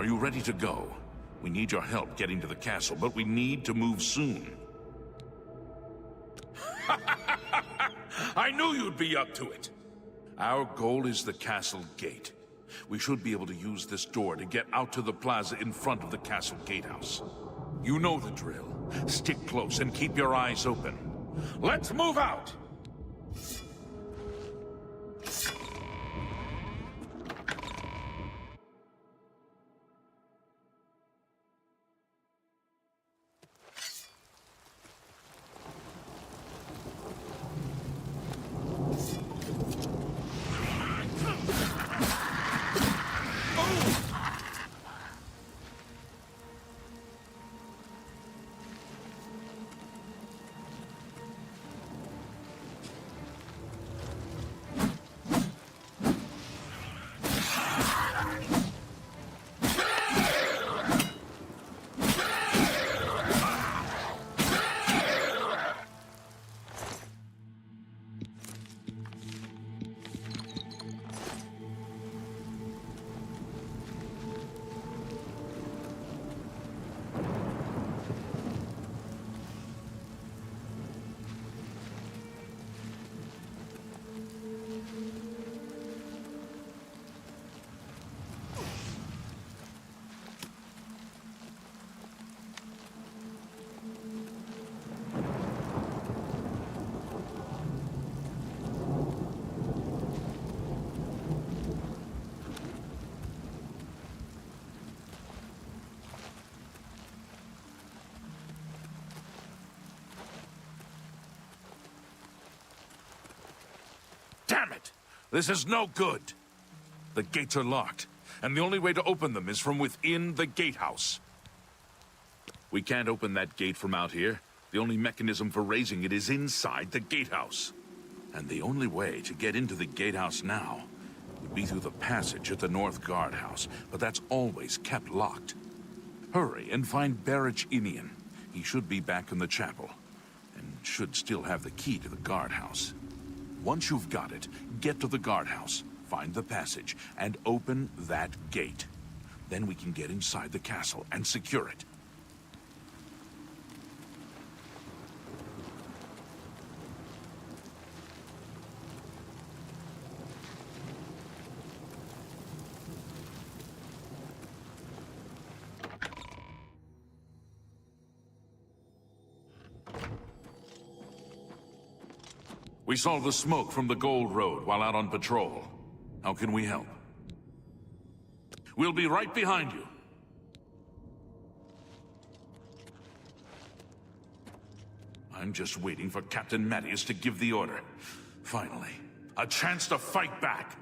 Are you ready to go? We need your help getting to the castle, but we need to move soon. I knew you'd be up to it. Our goal is the castle gate. We should be able to use this door to get out to the plaza in front of the castle gatehouse. You know the drill. Stick close and keep your eyes open. Let's move out! Damn it! This is no good! The gates are locked, and the only way to open them is from within the gatehouse. We can't open that gate from out here. The only mechanism for raising it is inside the gatehouse. And the only way to get into the gatehouse now would be through the passage at the North Guardhouse, but that's always kept locked. Hurry and find Barrich Inian. He should be back in the chapel, and should still have the key to the guardhouse. Once you've got it, get to the guardhouse, find the passage, and open that gate. Then we can get inside the castle and secure it. We saw the smoke from the Gold Road while out on patrol. How can we help? We'll be right behind you. I'm just waiting for Captain Mattias to give the order. Finally, a chance to fight back.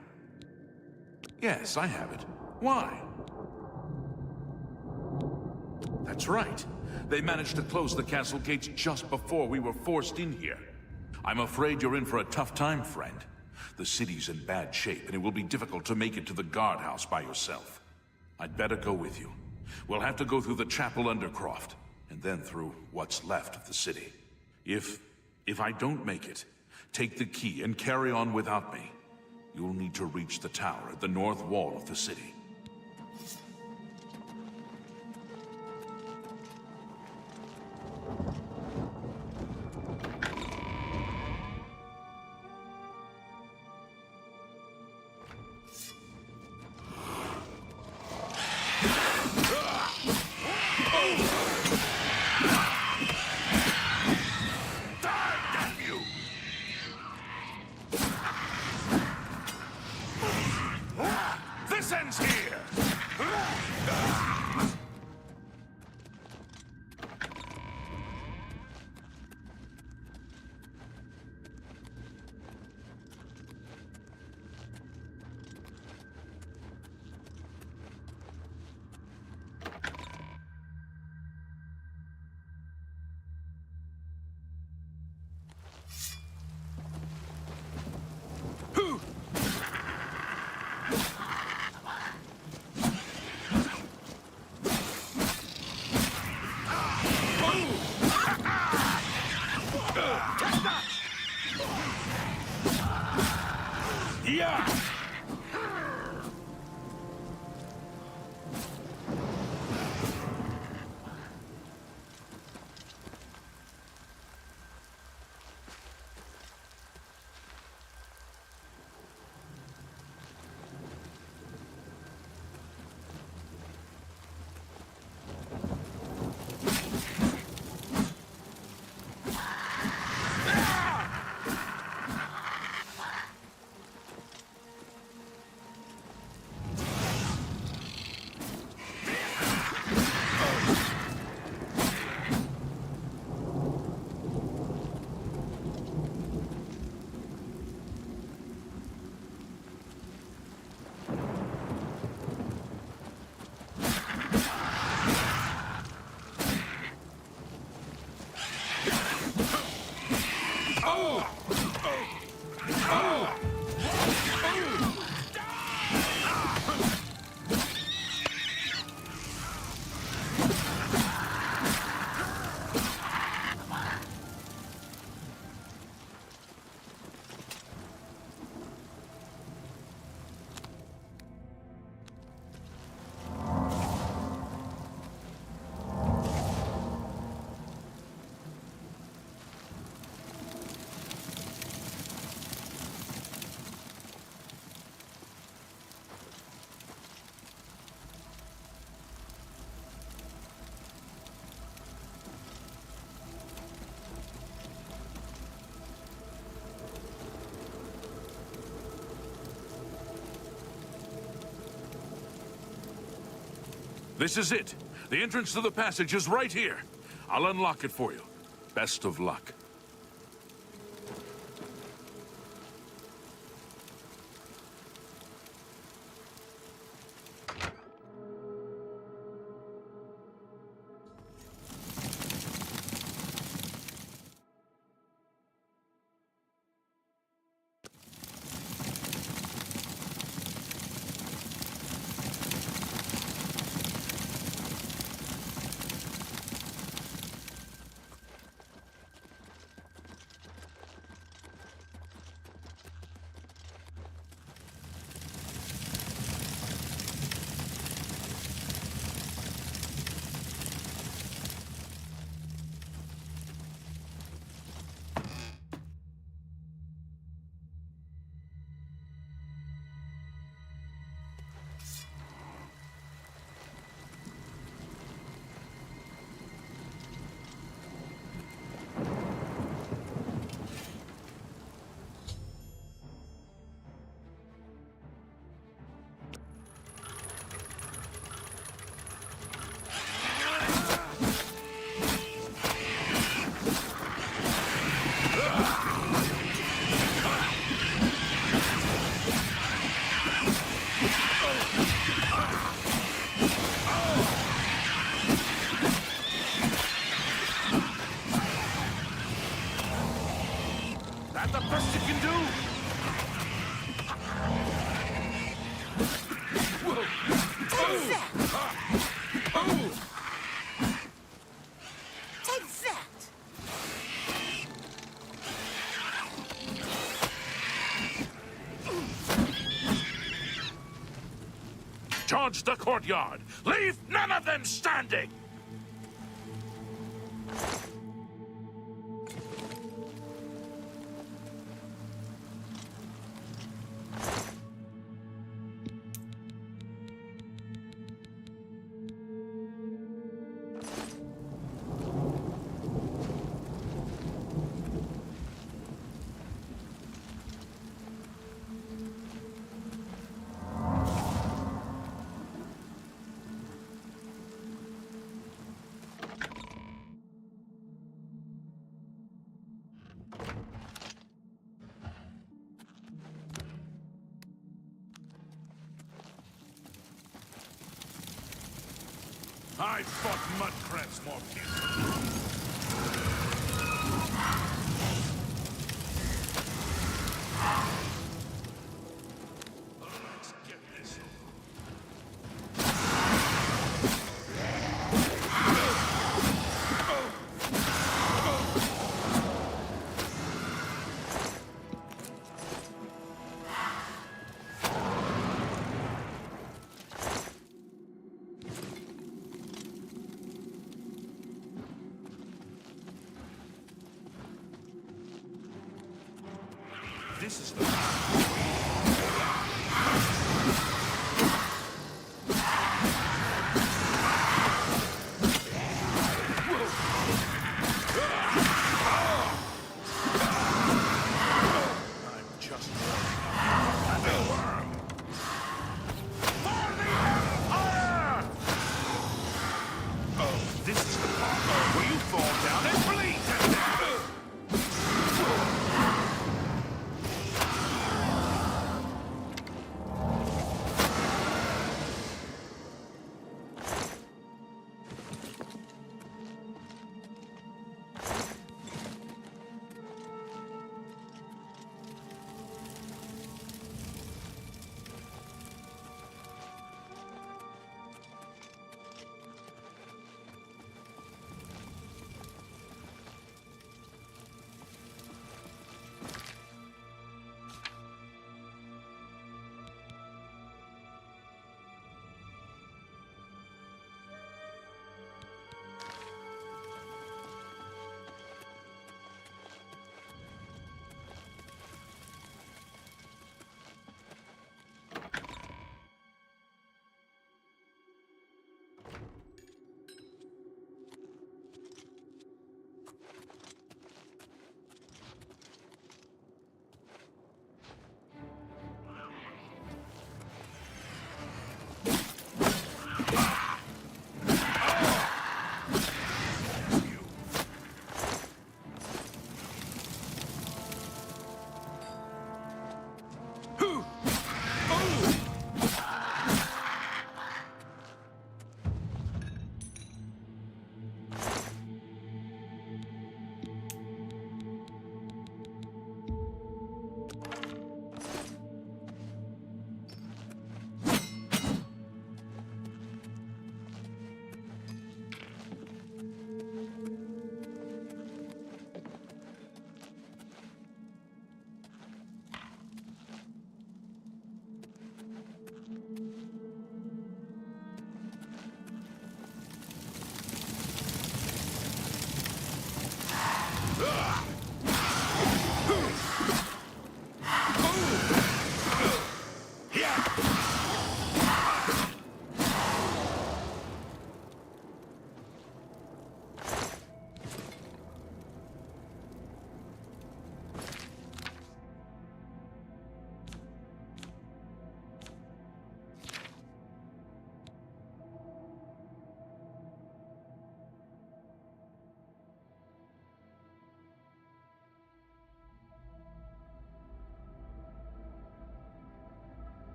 Yes, I have it. Why? That's right. They managed to close the castle gates just before we were forced in here. I'm afraid you're in for a tough time, friend. The city's in bad shape, and it will be difficult to make it to the guardhouse by yourself. I'd better go with you. We'll have to go through the chapel undercroft, and then through what's left of the city. If I don't make it, take the key and carry on without me. You'll need to reach the tower at the north wall of the city. This ends here! Yeah! This is it. The entrance to the passage is right here. I'll unlock it for you. Best of luck. That the best you can do? Take that! Take that! Charge the courtyard! Leave none of them standing! I fought mud crabs more peacefully. Let's get this This is the I'm just and a worm. For the Empire! This is the part where you fall down and bleed to death.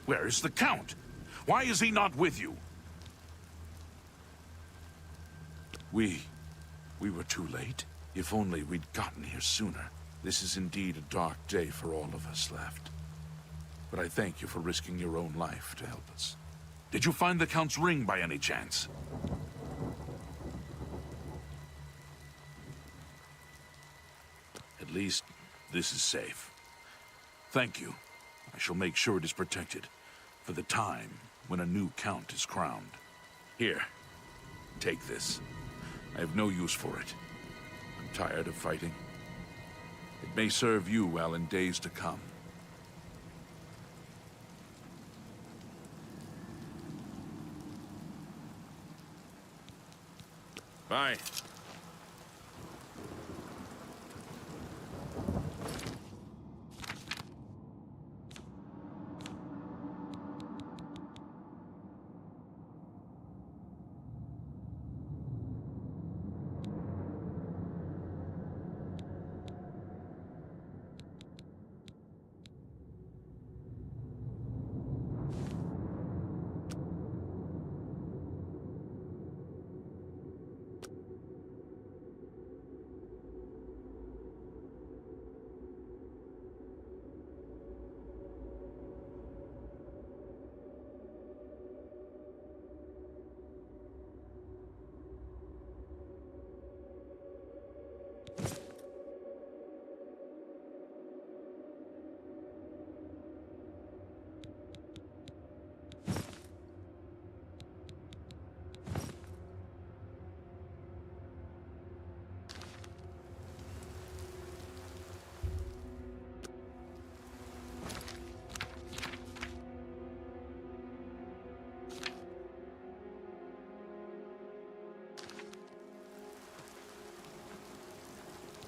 Where is the Count? Why is he not with you? We were too late. If only we'd gotten here sooner. This is indeed a dark day for all of us left. But I thank you for risking your own life to help us. Did you find the Count's ring by any chance? At least, this is safe. Thank you. I shall make sure it is protected, for the time when a new Count is crowned. Here, take this. I have no use for it. I'm tired of fighting. It may serve you well in days to come. Bye.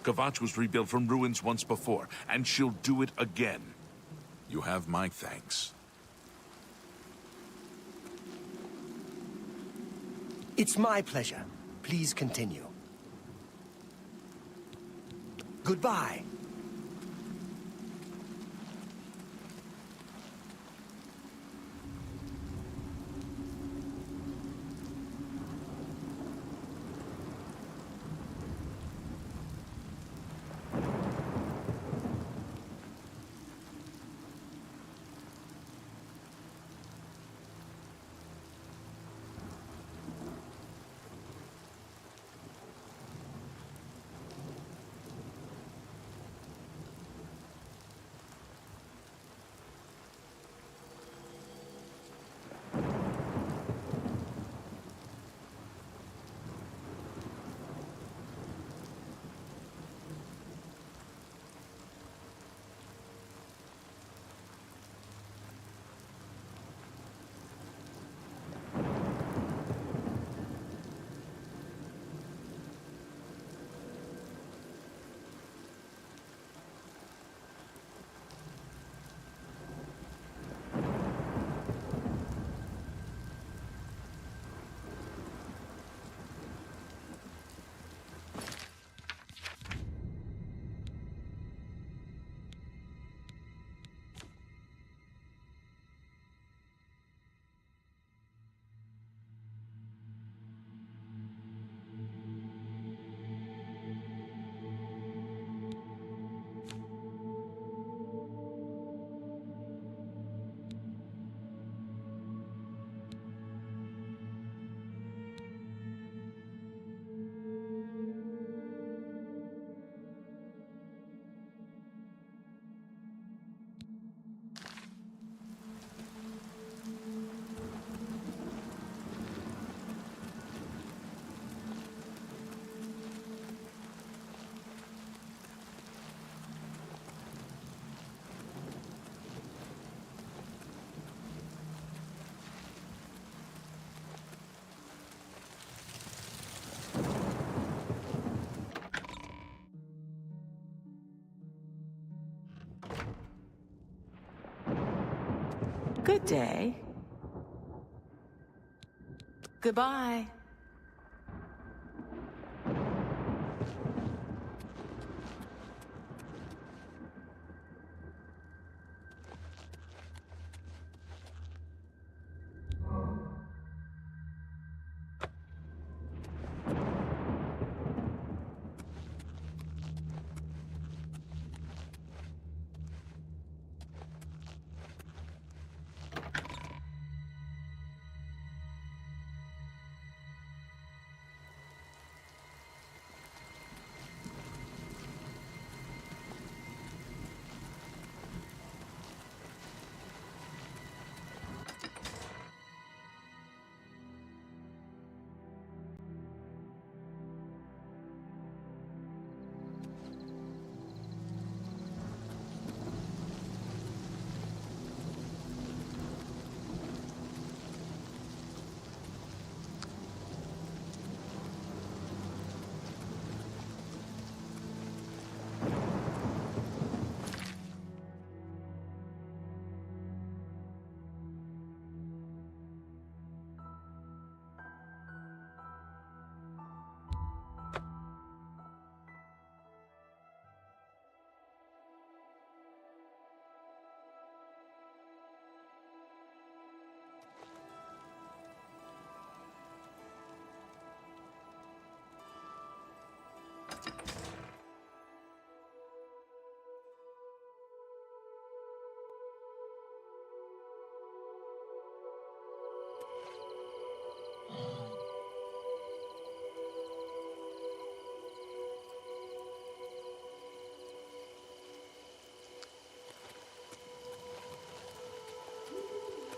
Kvatch was rebuilt from ruins once before, and she'll do it again. You have my thanks. It's my pleasure. Please continue. Goodbye. Good day. Goodbye.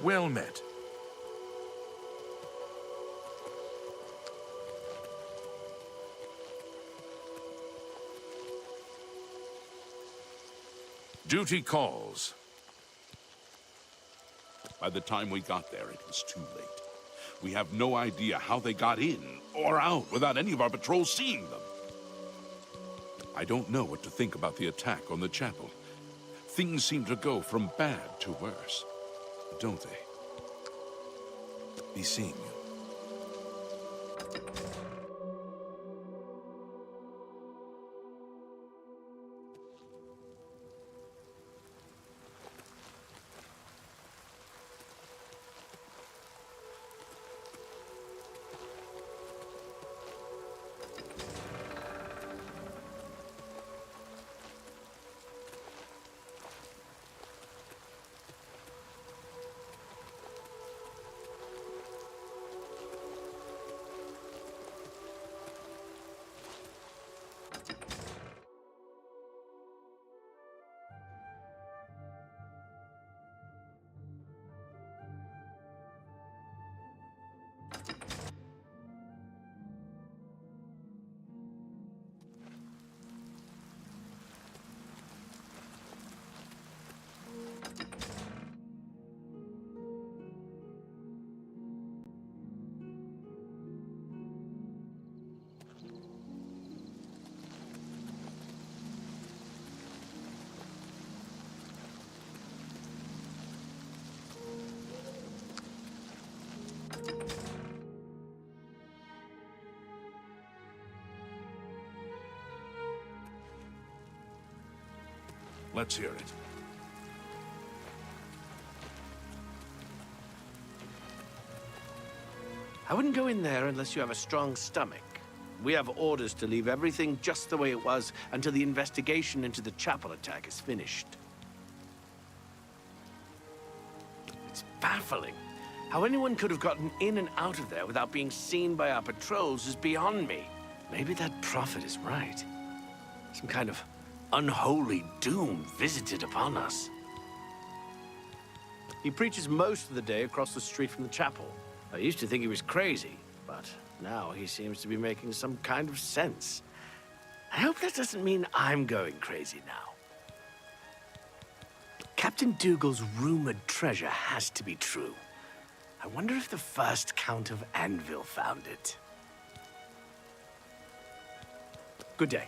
Well met. Duty calls. By the time we got there, it was too late. We have no idea how they got in or out without any of our patrols seeing them. I don't know what to think about the attack on the chapel. Things seem to go from bad to worse, don't they? Be seeing you. Let's hear it. I wouldn't go in there unless you have a strong stomach. We have orders to leave everything just the way it was until the investigation into the chapel attack is finished. It's baffling. How anyone could have gotten in and out of there without being seen by our patrols is beyond me. Maybe that prophet is right. Some kind of unholy doom visited upon us. He preaches most of the day across the street from the chapel. I used to think he was crazy, but now he seems to be making some kind of sense. I hope that doesn't mean I'm going crazy now. Captain Dougal's rumored treasure has to be true. I wonder if the first Count of Anvil found it. Good day.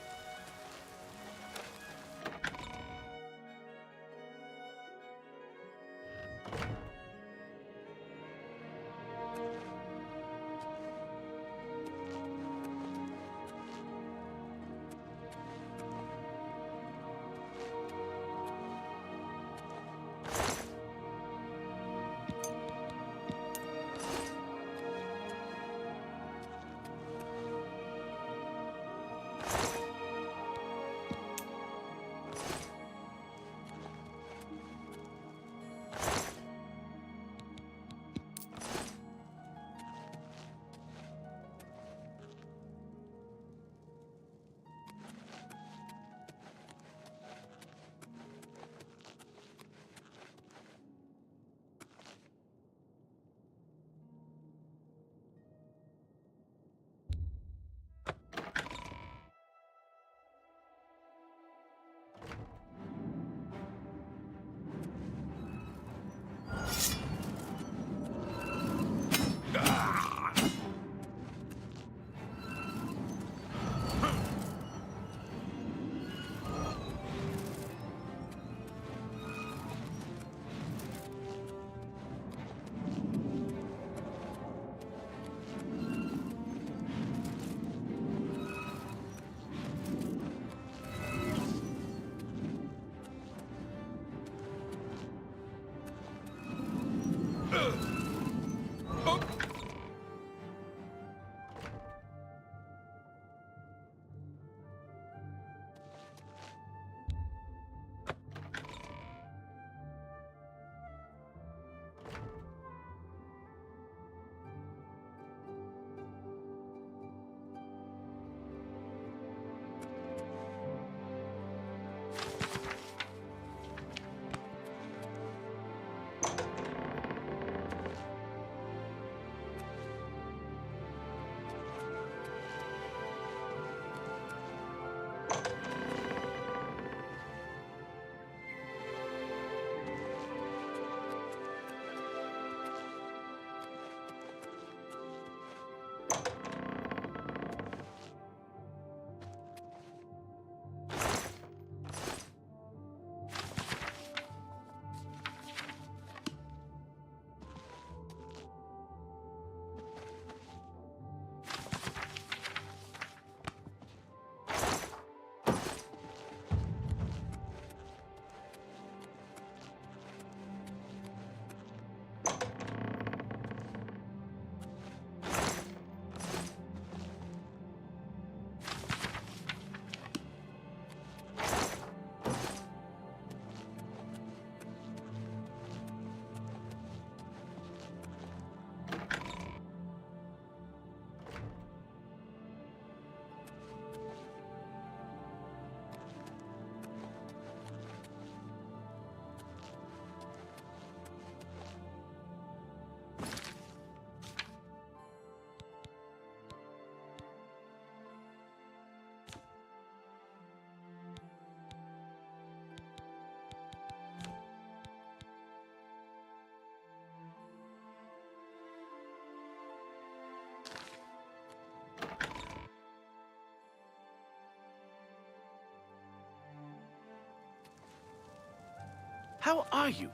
How are you?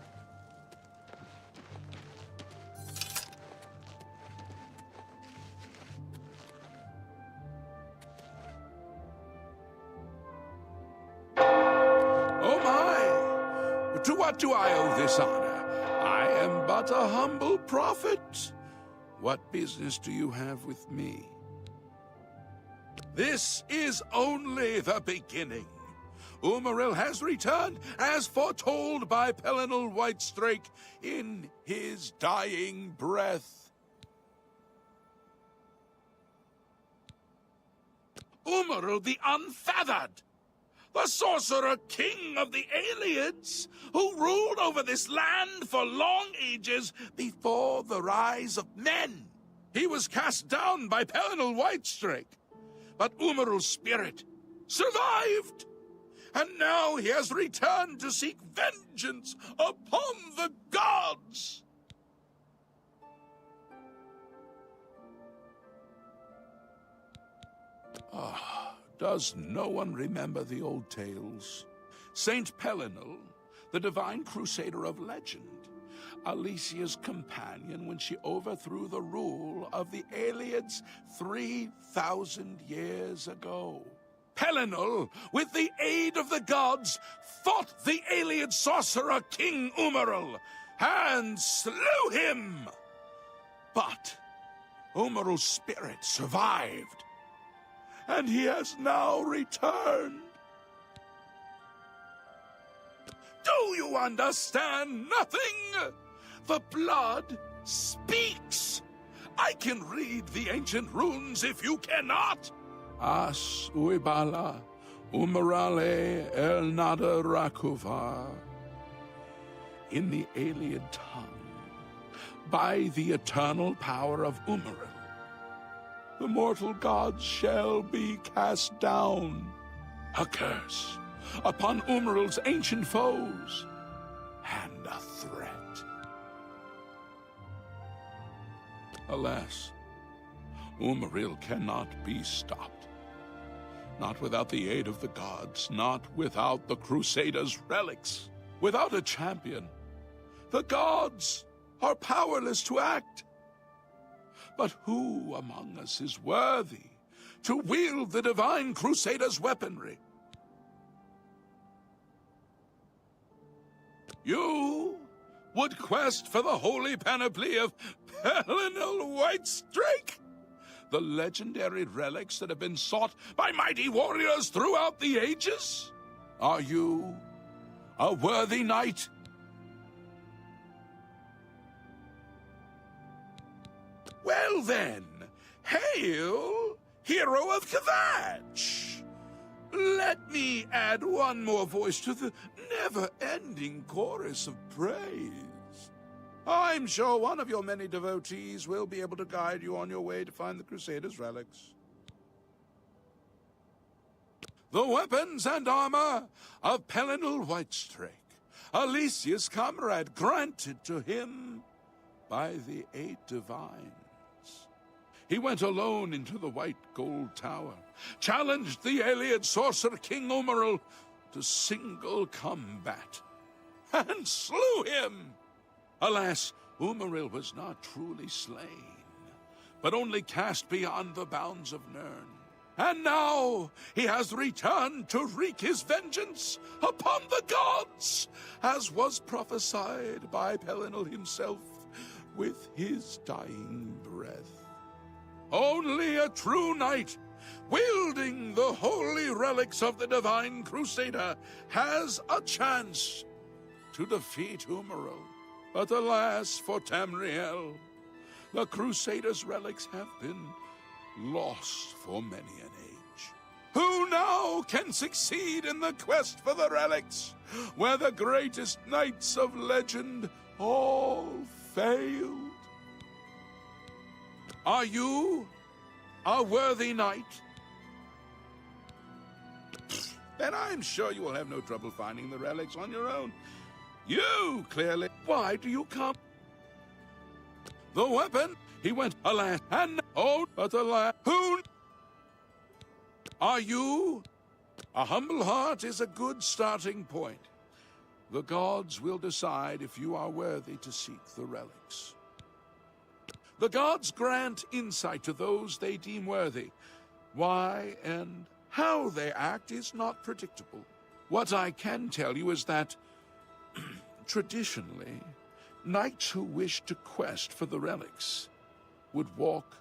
Oh my! To what do I owe this honor? I am but a humble prophet. What business do you have with me? This is only the beginning. Umaril has returned, as foretold by Pelinal Whitestrake in his dying breath. Umaril the Unfeathered! The sorcerer king of the Aliens, who ruled over this land for long ages before the rise of men. He was cast down by Pelinal Whitestrake, but Umaril's spirit survived, and now he has returned to seek vengeance upon the gods. Does no one remember the old tales? Saint Pelinal, the divine crusader of legend, Alicia's companion when she overthrew the rule of the Aliens 3,000 years ago. Pelinal, with the aid of the gods, fought the alien sorcerer King Umaril and slew him. But Umaril's spirit survived, and he has now returned. Do you understand nothing? The blood speaks. I can read the ancient runes if you cannot. As uibala umarale el nada rakuva. In the alien tongue, by the eternal power of Umaril, the mortal gods shall be cast down. A curse upon Umaril's ancient foes, and a threat. Alas, Umaril cannot be stopped. Not without the aid of the gods, not without the Crusaders' relics. Without a champion, the gods are powerless to act. But who among us is worthy to wield the divine Crusader's weaponry? You would quest for the holy panoply of Pelinal Whitestrake? The legendary relics that have been sought by mighty warriors throughout the ages? Are you a worthy knight? Well then, hail, hero of Kvatch! Let me add one more voice to the never-ending chorus of praise. I'm sure one of your many devotees will be able to guide you on your way to find the Crusaders' relics. The weapons and armor of Pelinal Whitestrake, Alicia's comrade, granted to him by the 8 divines. He went alone into the white gold tower, challenged the alien sorcerer King Umaril to single combat, and slew him. Alas, Umaril was not truly slain, but only cast beyond the bounds of Nirn. And now he has returned to wreak his vengeance upon the gods, as was prophesied by Pelinal himself with his dying breath. Only a true knight, wielding the holy relics of the divine Crusader, has a chance to defeat Umaril. But alas for Tamriel, the Crusader's relics have been lost for many an age. Who now can succeed in the quest for the relics, where the greatest knights of legend all failed? Are you a worthy knight? Then I'm sure you will have no trouble finding the relics on your own. You, clearly. Why do you come? The weapon, he went, alas, and oh, but alas, who? Are you? A humble heart is a good starting point. The gods will decide if you are worthy to seek the relics. The gods grant insight to those they deem worthy. Why and how they act is not predictable. What I can tell you is that, traditionally, knights who wished to quest for the relics would walk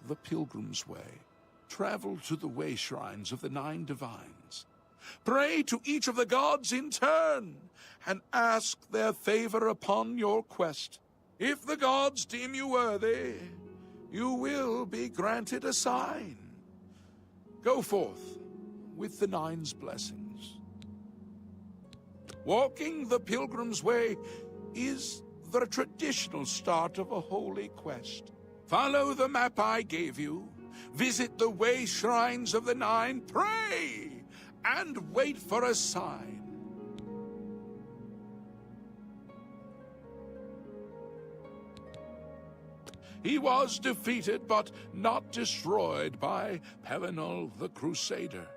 the pilgrim's way, travel to the way shrines of the 9 divines, pray to each of the gods in turn, and ask their favor upon your quest. If the gods deem you worthy, you will be granted a sign. Go forth with the 9's blessings. Walking the pilgrim's way is the traditional start of a holy quest. Follow the map I gave you, visit the way shrines of the 9, pray, and wait for a sign. He was defeated, but not destroyed by Pelinal the Crusader.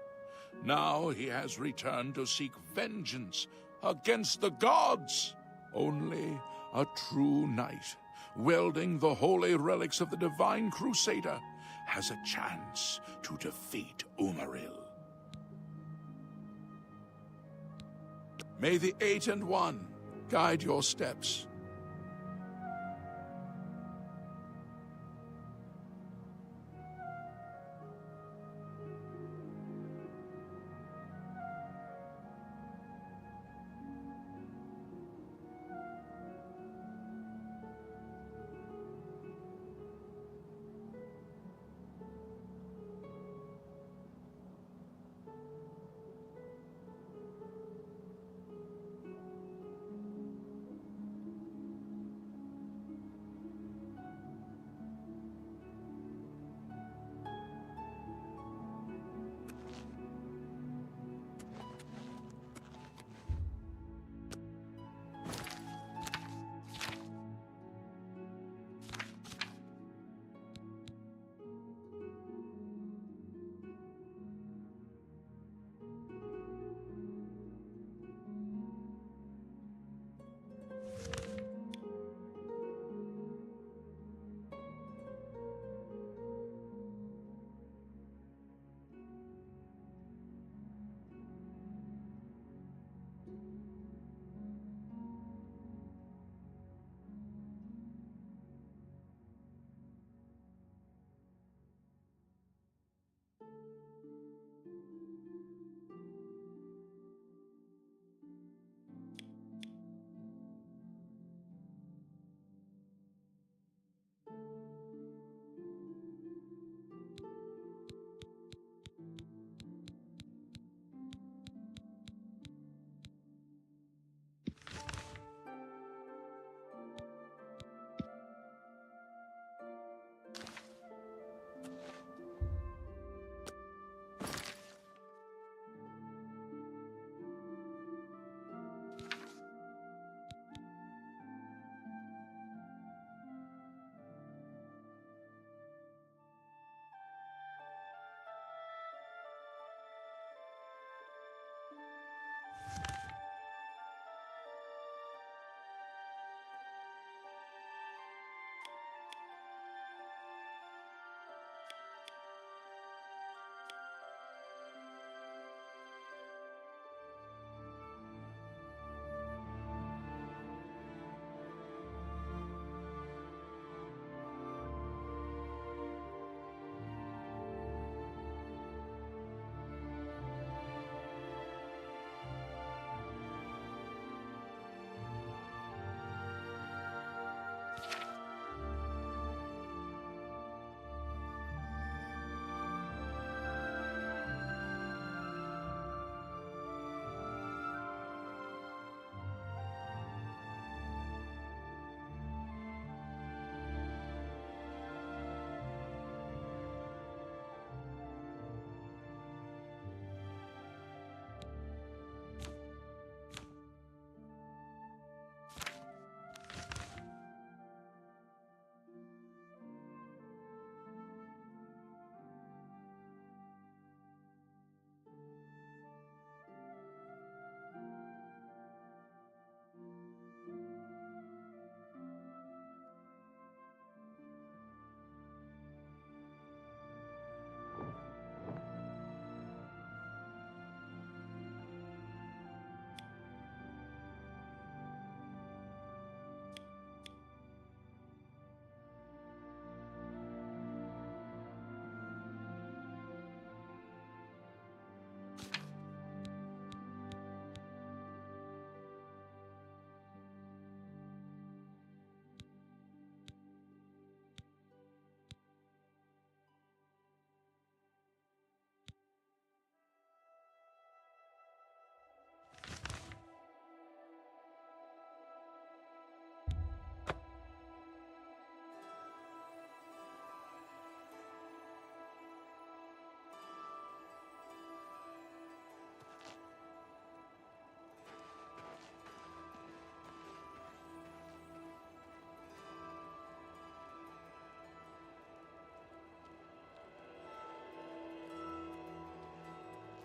Now he has returned to seek vengeance against the gods. Only a true knight, wielding the holy relics of the Divine Crusader, has a chance to defeat Umaril. May the 8 and 1 guide your steps.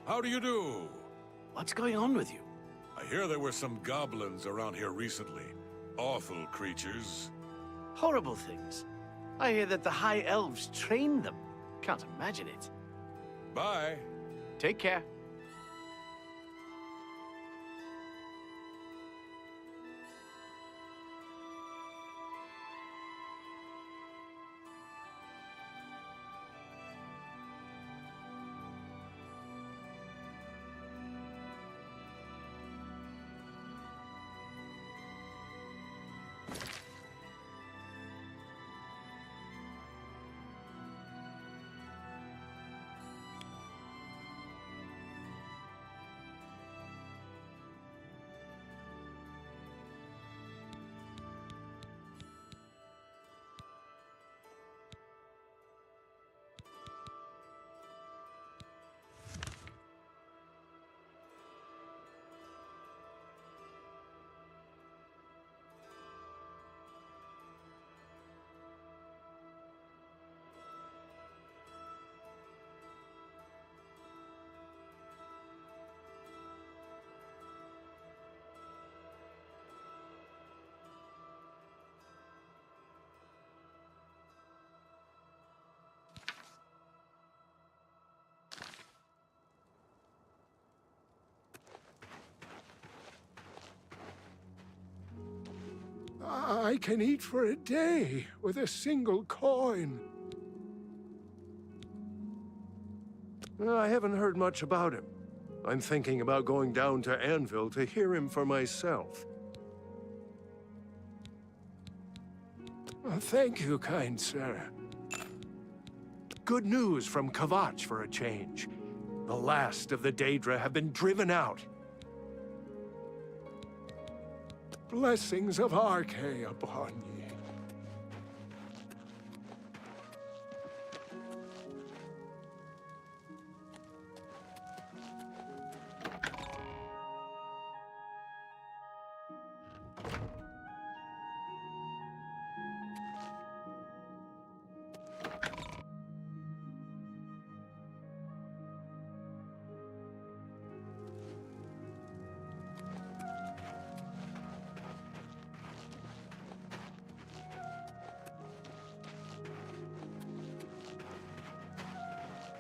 How do you do? What's going on with you? I hear there were some goblins around here recently. Awful creatures. Horrible things. I hear that the High Elves trained them. Can't imagine it. Bye. Take care. I can eat for a day with a single coin. I haven't heard much about him. I'm thinking about going down to Anvil to hear him for myself. Thank you, kind sir. Good news from Kvatch for a change. The last of the Daedra have been driven out. Blessings of Arche upon ye.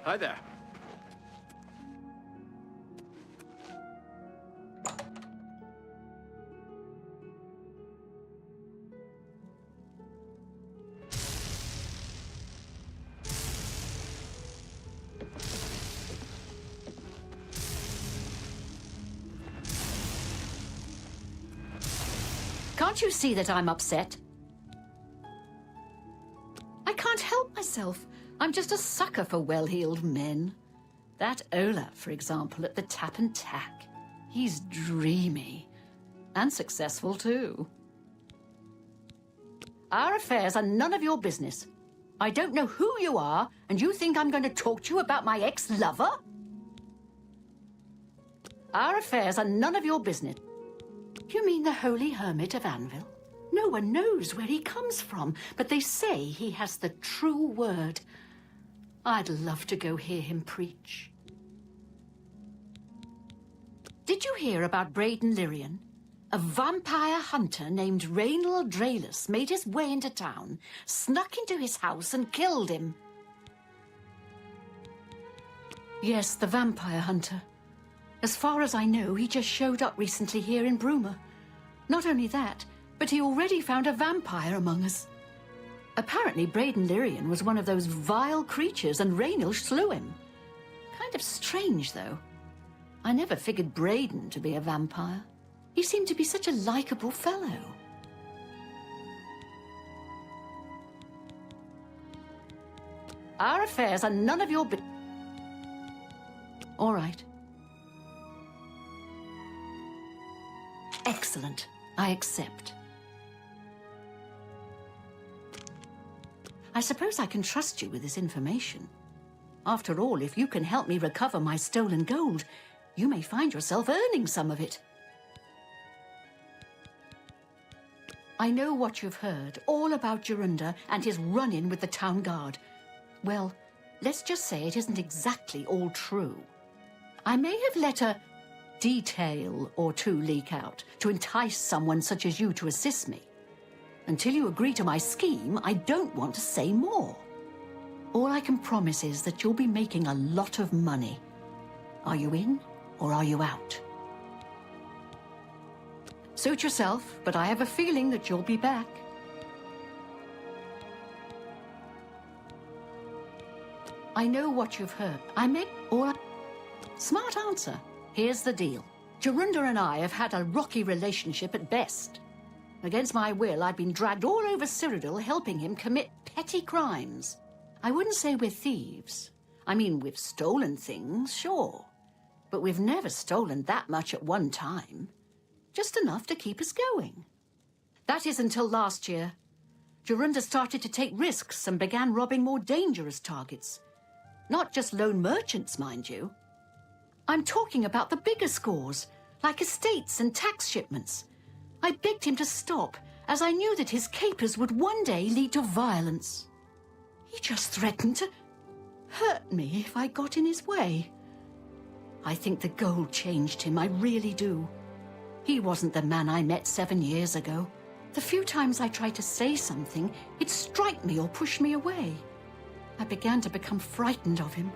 Hi there. Can't you see that I'm upset? I can't help myself. I'm just a sucker for well-heeled men. That Ola, for example, at the Tap and Tack. He's dreamy. And successful, too. Our affairs are none of your business. I don't know who you are, and you think I'm going to talk to you about my ex-lover? Our affairs are none of your business. You mean the Holy Hermit of Anvil? No one knows where he comes from, but they say he has the true word. I'd love to go hear him preach. Did you hear about Braden Lyrian? A vampire hunter named Raynal Draelus made his way into town, snuck into his house and killed him. Yes, the vampire hunter. As far as I know, he just showed up recently here in Bruma. Not only that, but he already found a vampire among us. Apparently, Braden Lyrian was one of those vile creatures and Raynal slew him. Kind of strange, though. I never figured Braden to be a vampire. He seemed to be such a likable fellow. Our affairs are none of your business. All right. Excellent. I accept. I suppose I can trust you with this information. After all, if you can help me recover my stolen gold, you may find yourself earning some of it. I know what you've heard, all about Jorunda and his run-in with the town guard. Well, let's just say it isn't exactly all true. I may have let a detail or two leak out to entice someone such as you to assist me. Until you agree to my scheme, I don't want to say more. All I can promise is that you'll be making a lot of money. Are you in or are you out? Suit yourself, but I have a feeling that you'll be back. I know what you've heard. Smart answer. Here's the deal. Jorunda and I have had a rocky relationship at best. Against my will, I've been dragged all over Cyrodiil helping him commit petty crimes. I wouldn't say we're thieves. I mean, we've stolen things, sure. But we've never stolen that much at one time. Just enough to keep us going. That is until last year. Jorunda started to take risks and began robbing more dangerous targets. Not just lone merchants, mind you. I'm talking about the bigger scores, like estates and tax shipments. I begged him to stop, as I knew that his capers would one day lead to violence. He just threatened to hurt me if I got in his way. I think the gold changed him, I really do. He wasn't the man I met 7 years ago. The few times I tried to say something, he'd strike me or push me away. I began to become frightened of him.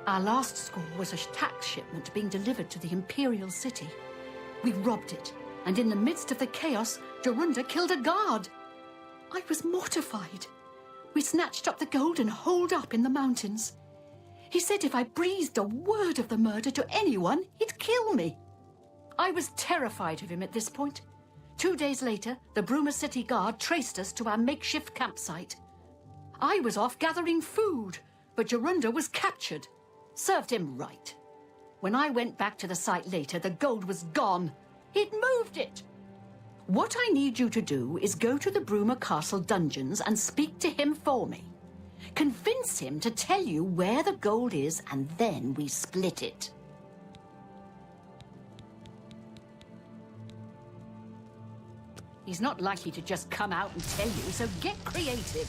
Our last score was a tax shipment being delivered to the Imperial City. We robbed it, and in the midst of the chaos, Jorunda killed a guard. I was mortified. We snatched up the gold and holed up in the mountains. He said if I breathed a word of the murder to anyone, he'd kill me. I was terrified of him at this point. 2 days later, the Bruma City Guard traced us to our makeshift campsite. I was off gathering food, but Jorunda was captured. Served him right. When I went back to the site later, the gold was gone. He'd moved it. What I need you to do is go to the Bruma Castle dungeons and speak to him for me. Convince him to tell you where the gold is, and then we split it. He's not likely to just come out and tell you, so get creative.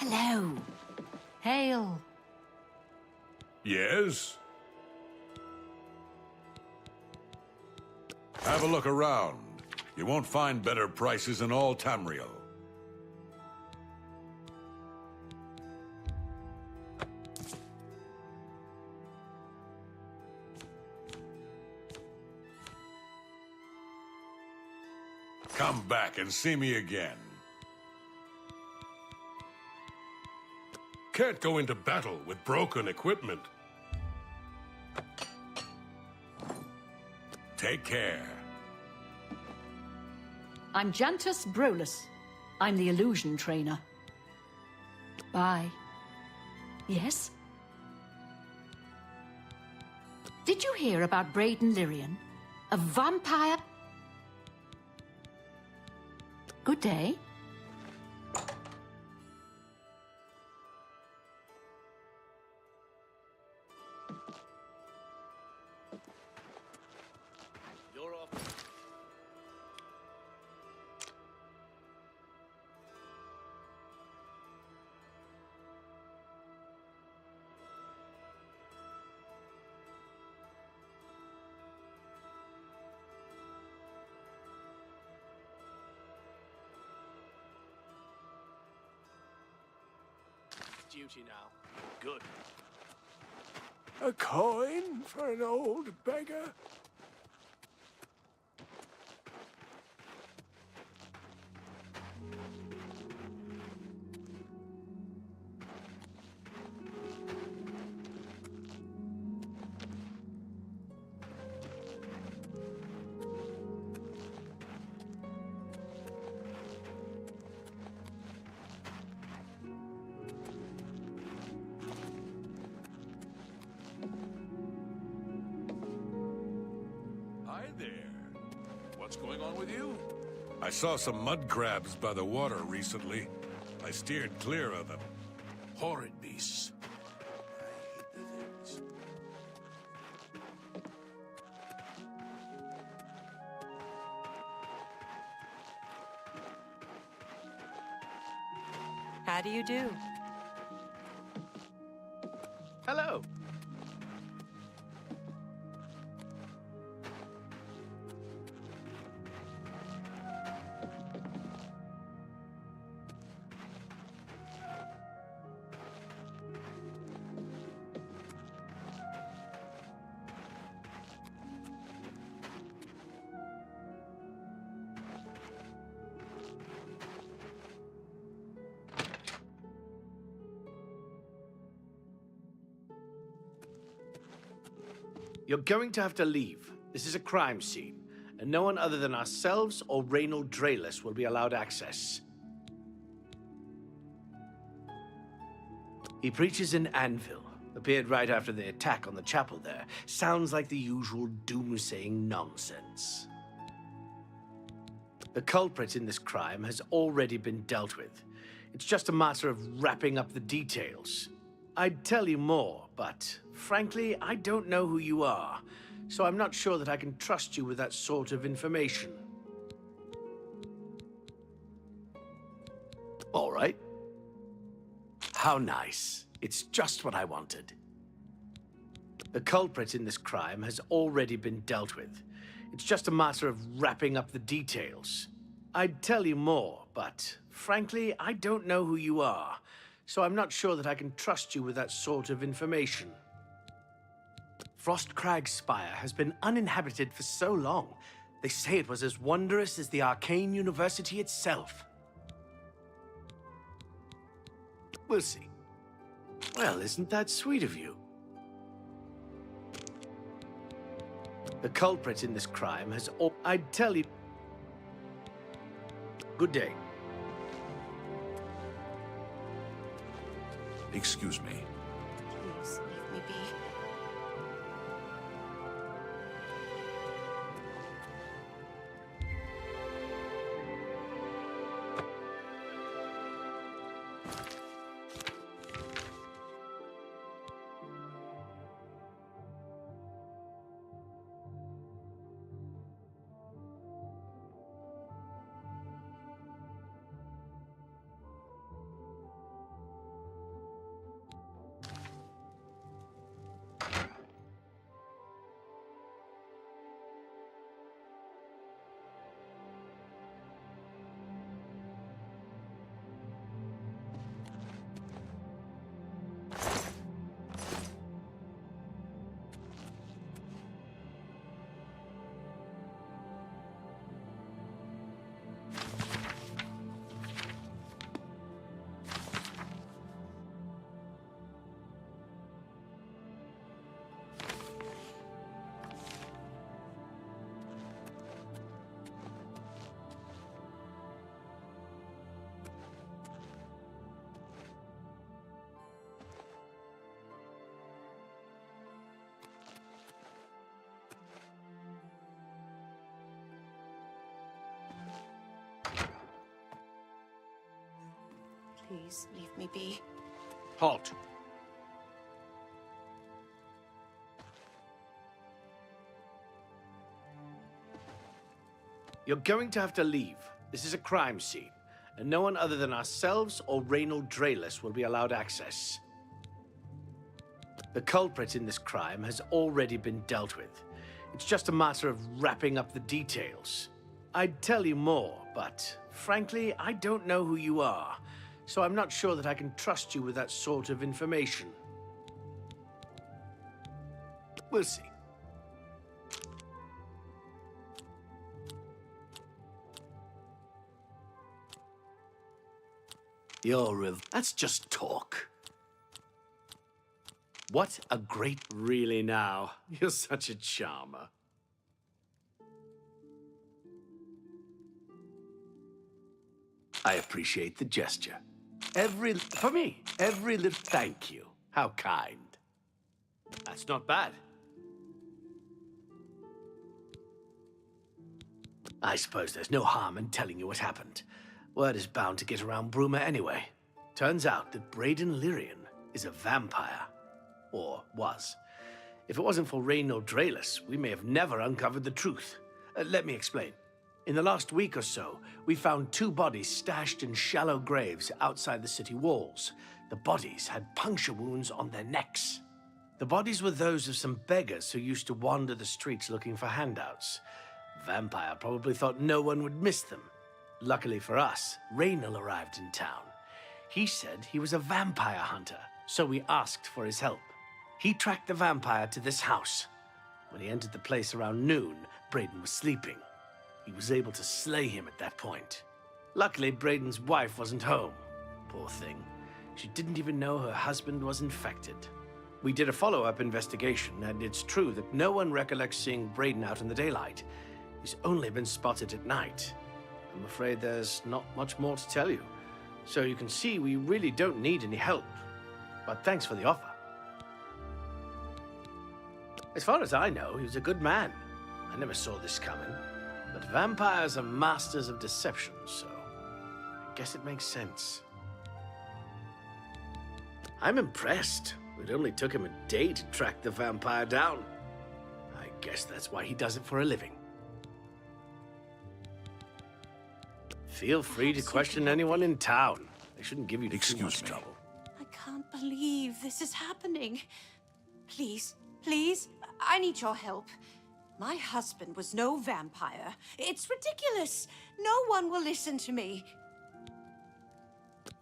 Hello. Hail. Yes? Have a look around. You won't find better prices in all Tamriel. Come back and see me again. Can't go into battle with broken equipment. Take care. I'm Jantus Brolus. I'm the illusion trainer. Bye. Yes? Did you hear about Braden Lyrian? A vampire? Good day. You're off. Duty now. Good. A coin for an old beggar? Hi there. What's going on with you? I saw some mud crabs by the water recently. I steered clear of them. Horrid beasts. I hate the things. How do you do? Hello. You're going to have to leave. This is a crime scene, and no one other than ourselves or Reynold Drayless will be allowed access. He preaches in Anvil. Appeared right after the attack on the chapel there. Sounds like the usual doomsaying nonsense. The culprit in this crime has already been dealt with. It's just a matter of wrapping up the details. I'd tell you more, but frankly, I don't know who you are, so I'm not sure that I can trust you with that sort of information. All right. How nice. It's just what I wanted. The culprit in this crime has already been dealt with. It's just a matter of wrapping up the details. I'd tell you more, but frankly, I don't know who you are, so I'm not sure that I can trust you with that sort of information. Frostcrag Spire has been uninhabited for so long. They say it was as wondrous as the Arcane University itself. We'll see. Well, isn't that sweet of you? The culprit in this crime has I'd tell you... Good day. Excuse me. Please, leave me be. Please leave me be. Halt. You're going to have to leave. This is a crime scene, and no one other than ourselves or Reynold Drayless will be allowed access. The culprit in this crime has already been dealt with. It's just a matter of wrapping up the details. I'd tell you more, but frankly, I don't know who you are, so I'm not sure that I can trust you with that sort of information. We'll see. That's just talk. What a great... Really now, you're such a charmer. I appreciate the gesture. For me, every little... Thank you. How kind. That's not bad. I suppose there's no harm in telling you what happened. Word is bound to get around Bruma anyway. Turns out that Braden Lyrian is a vampire. Or was. If it wasn't for Reynold Drayless, we may have never uncovered the truth. Let me explain. In the last week or so, we found 2 bodies stashed in shallow graves outside the city walls. The bodies had puncture wounds on their necks. The bodies were those of some beggars who used to wander the streets looking for handouts. Vampire probably thought no one would miss them. Luckily for us, Reynold arrived in town. He said he was a vampire hunter, so we asked for his help. He tracked the vampire to this house. When he entered the place around noon, Braden was sleeping. He was able to slay him at that point. Luckily, Braden's wife wasn't home. Poor thing. She didn't even know her husband was infected. We did a follow-up investigation, and it's true that no one recollects seeing Braden out in the daylight. He's only been spotted at night. I'm afraid there's not much more to tell you. So you can see we really don't need any help. But thanks for the offer. As far as I know, he was a good man. I never saw this coming. But vampires are masters of deception, so I guess it makes sense. I'm impressed. It only took him a day to track the vampire down. I guess that's why he does it for a living. Feel free to question anyone in town. They shouldn't give you too much trouble. I can't believe this is happening. Please, please, I need your help. My husband was no vampire. It's ridiculous. No one will listen to me.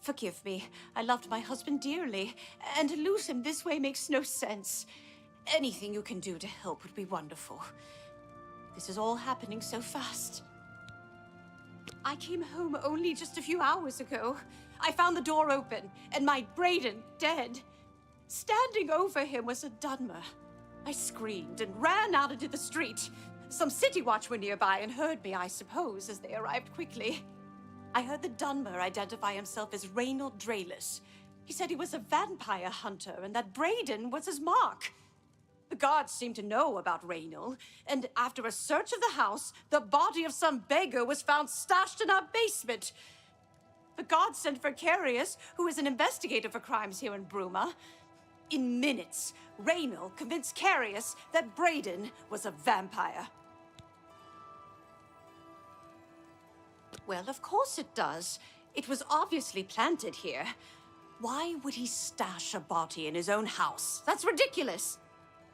Forgive me. I loved my husband dearly, and to lose him this way makes no sense. Anything you can do to help would be wonderful. This is all happening so fast. I came home only just a few hours ago. I found the door open, and my Braden dead. Standing over him was a Dunmer. I screamed and ran out into the street. Some city watch were nearby and heard me, I suppose, as they arrived quickly. I heard the Dunmer identify himself as Reynold Drayless. He said he was a vampire hunter and that Braden was his mark. The guards seemed to know about Reynold, and after a search of the house, the body of some beggar was found stashed in our basement. The guards sent for Carius, who is an investigator for crimes here in Bruma. In minutes, Reynold convinced Carius that Braden was a vampire. Well, of course it does. It was obviously planted here. Why would he stash a body in his own house? That's ridiculous.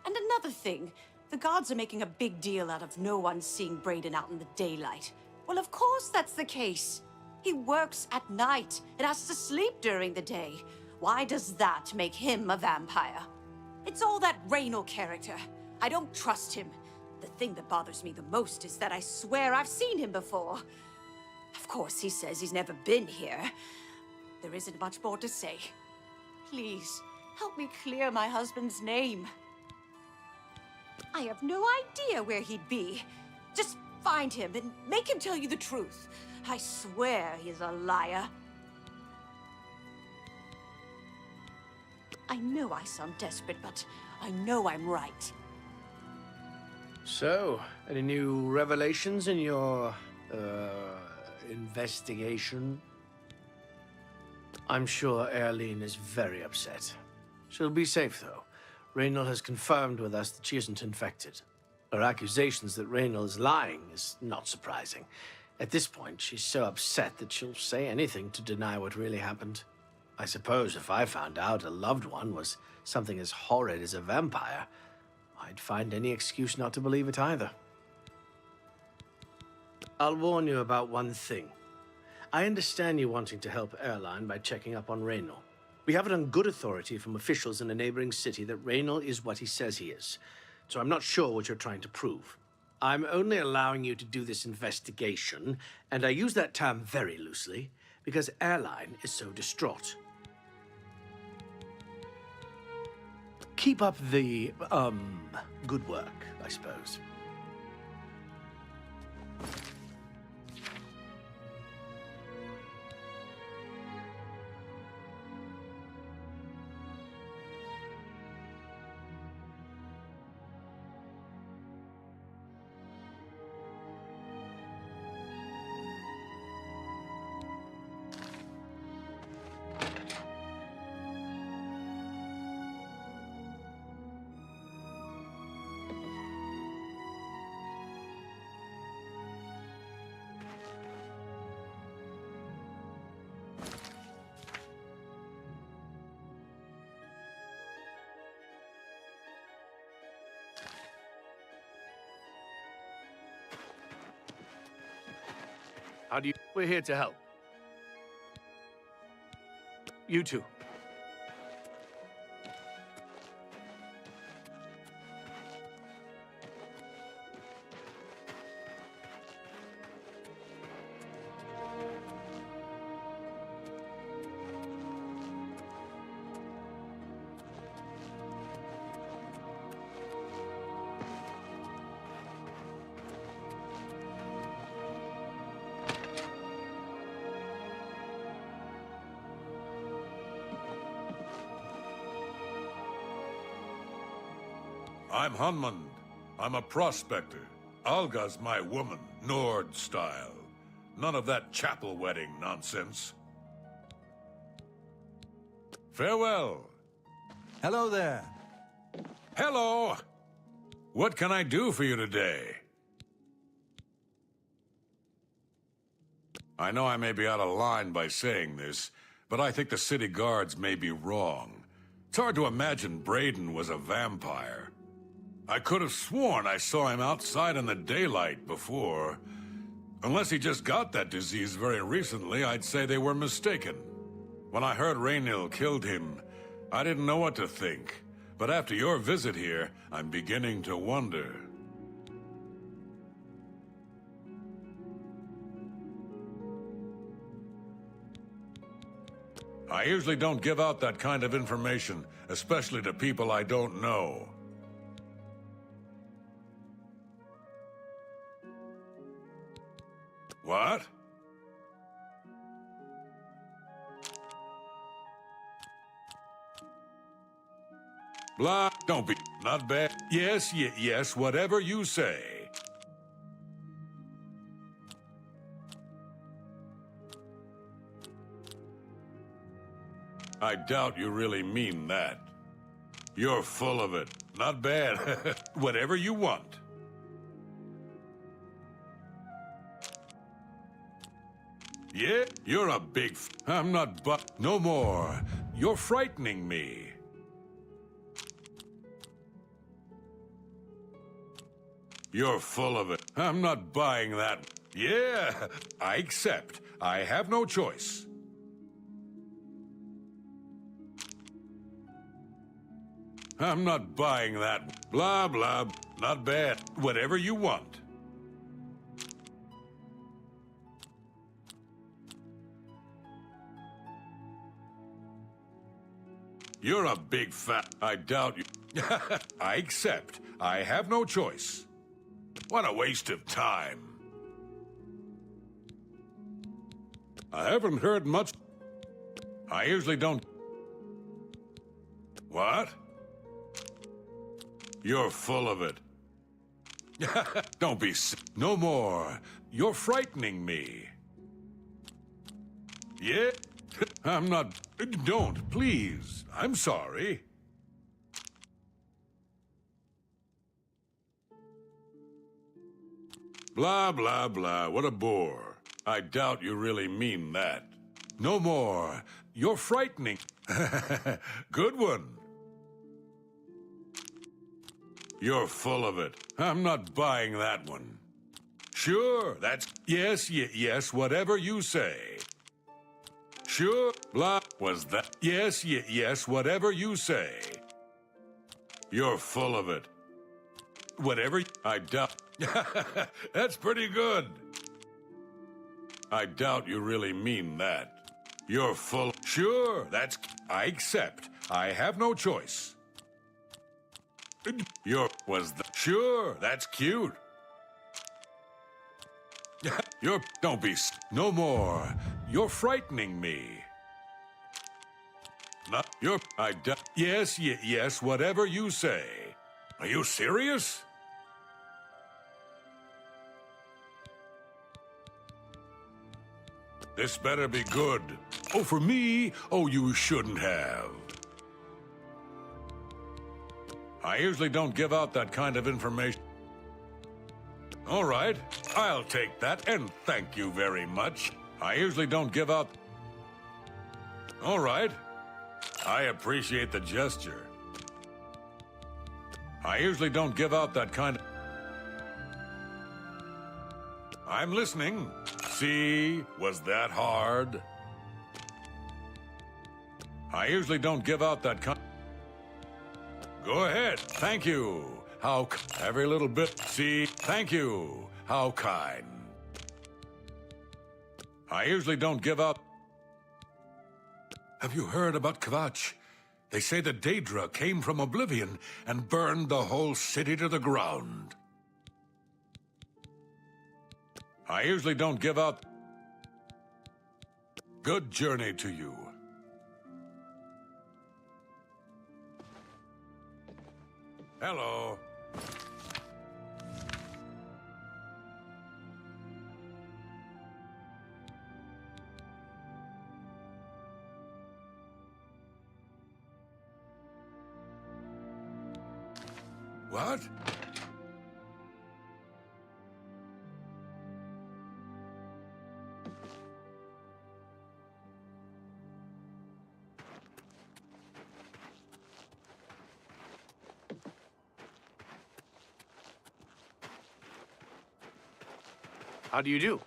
And another thing, the guards are making a big deal out of no one seeing Braden out in the daylight. Well, of course that's the case. He works at night and has to sleep during the day. Why does that make him a vampire? It's all that Reynold character. I don't trust him. The thing that bothers me the most is that I swear I've seen him before. Of course, he says he's never been here. There isn't much more to say. Please, help me clear my husband's name. I have no idea where he'd be. Just find him and make him tell you the truth. I swear he's a liar. I know I sound desperate, but I know I'm right. So, any new revelations in your, investigation? I'm sure Erlene is very upset. She'll be safe, though. Raynal has confirmed with us that she isn't infected. Her accusations that Raynal is lying is not surprising. At this point, she's so upset that she'll say anything to deny what really happened. I suppose if I found out a loved one was something as horrid as a vampire, I'd find any excuse not to believe it either. I'll warn you about one thing. I understand you wanting to help Erline by checking up on Raynal. We have it on good authority from officials in a neighboring city that Raynal is what he says he is. So I'm not sure what you're trying to prove. I'm only allowing you to do this investigation, and I use that term very loosely, because Erline is so distraught. Keep up the, good work, I suppose. We're here to help. You too. I'm Hunmund. I'm a prospector. Alga's my woman, Nord style. None of that chapel wedding nonsense. Farewell. Hello there. Hello! What can I do for you today? I know I may be out of line by saying this, but I think the city guards may be wrong. It's hard to imagine Braden was a vampire. I could have sworn I saw him outside in the daylight before. Unless he just got that disease very recently, I'd say they were mistaken. When I heard Raynal killed him, I didn't know what to think. But after your visit here, I'm beginning to wonder. I usually don't give out that kind of information, especially to people I don't know. What? Blah, don't be, not bad. Yes, yes, whatever you say. I doubt you really mean that. You're full of it. Not bad. Whatever you want. Yeah, you're a big I'm not no more. You're frightening me. You're full of it. I'm not buying that. Yeah, I accept. I have no choice. I'm not buying that. Blah, blah. Not bad. Whatever you want. You're a big fat... I doubt you. I accept. I have no choice. What a waste of time. I haven't heard much... I usually don't... What? You're full of it. Don't be no more. You're frightening me. Yeah? I'm not... Don't, please. I'm sorry. Blah, blah, blah. What a bore. I doubt you really mean that. No more. You're frightening. Good one. You're full of it. I'm not buying that one. Sure, that's... Yes, whatever you say. Sure, blah, was that... Yes, whatever you say. You're full of it. Whatever... I doubt... That's pretty good. I doubt you really mean that. You're full... Sure, that's... I accept. I have no choice. Was the... Sure, that's cute. Don't be... No more. You're frightening me. Not... Yes, whatever you say. Are you serious? This better be good. Oh, for me? Oh, you shouldn't have. I usually don't give out that kind of information. All right, I'll take that, and thank you very much. I usually don't give out... All right, I appreciate the gesture. I usually don't give out that kind of... I'm listening. See, was that hard? I usually don't give out that kind... Go ahead. Thank you. Every little bit. See, thank you. How kind. I usually don't give out... Have you heard about Kvatch? They say the Daedra came from Oblivion and burned the whole city to the ground. I usually don't give out... Good journey to you. Hello. What? How do you do?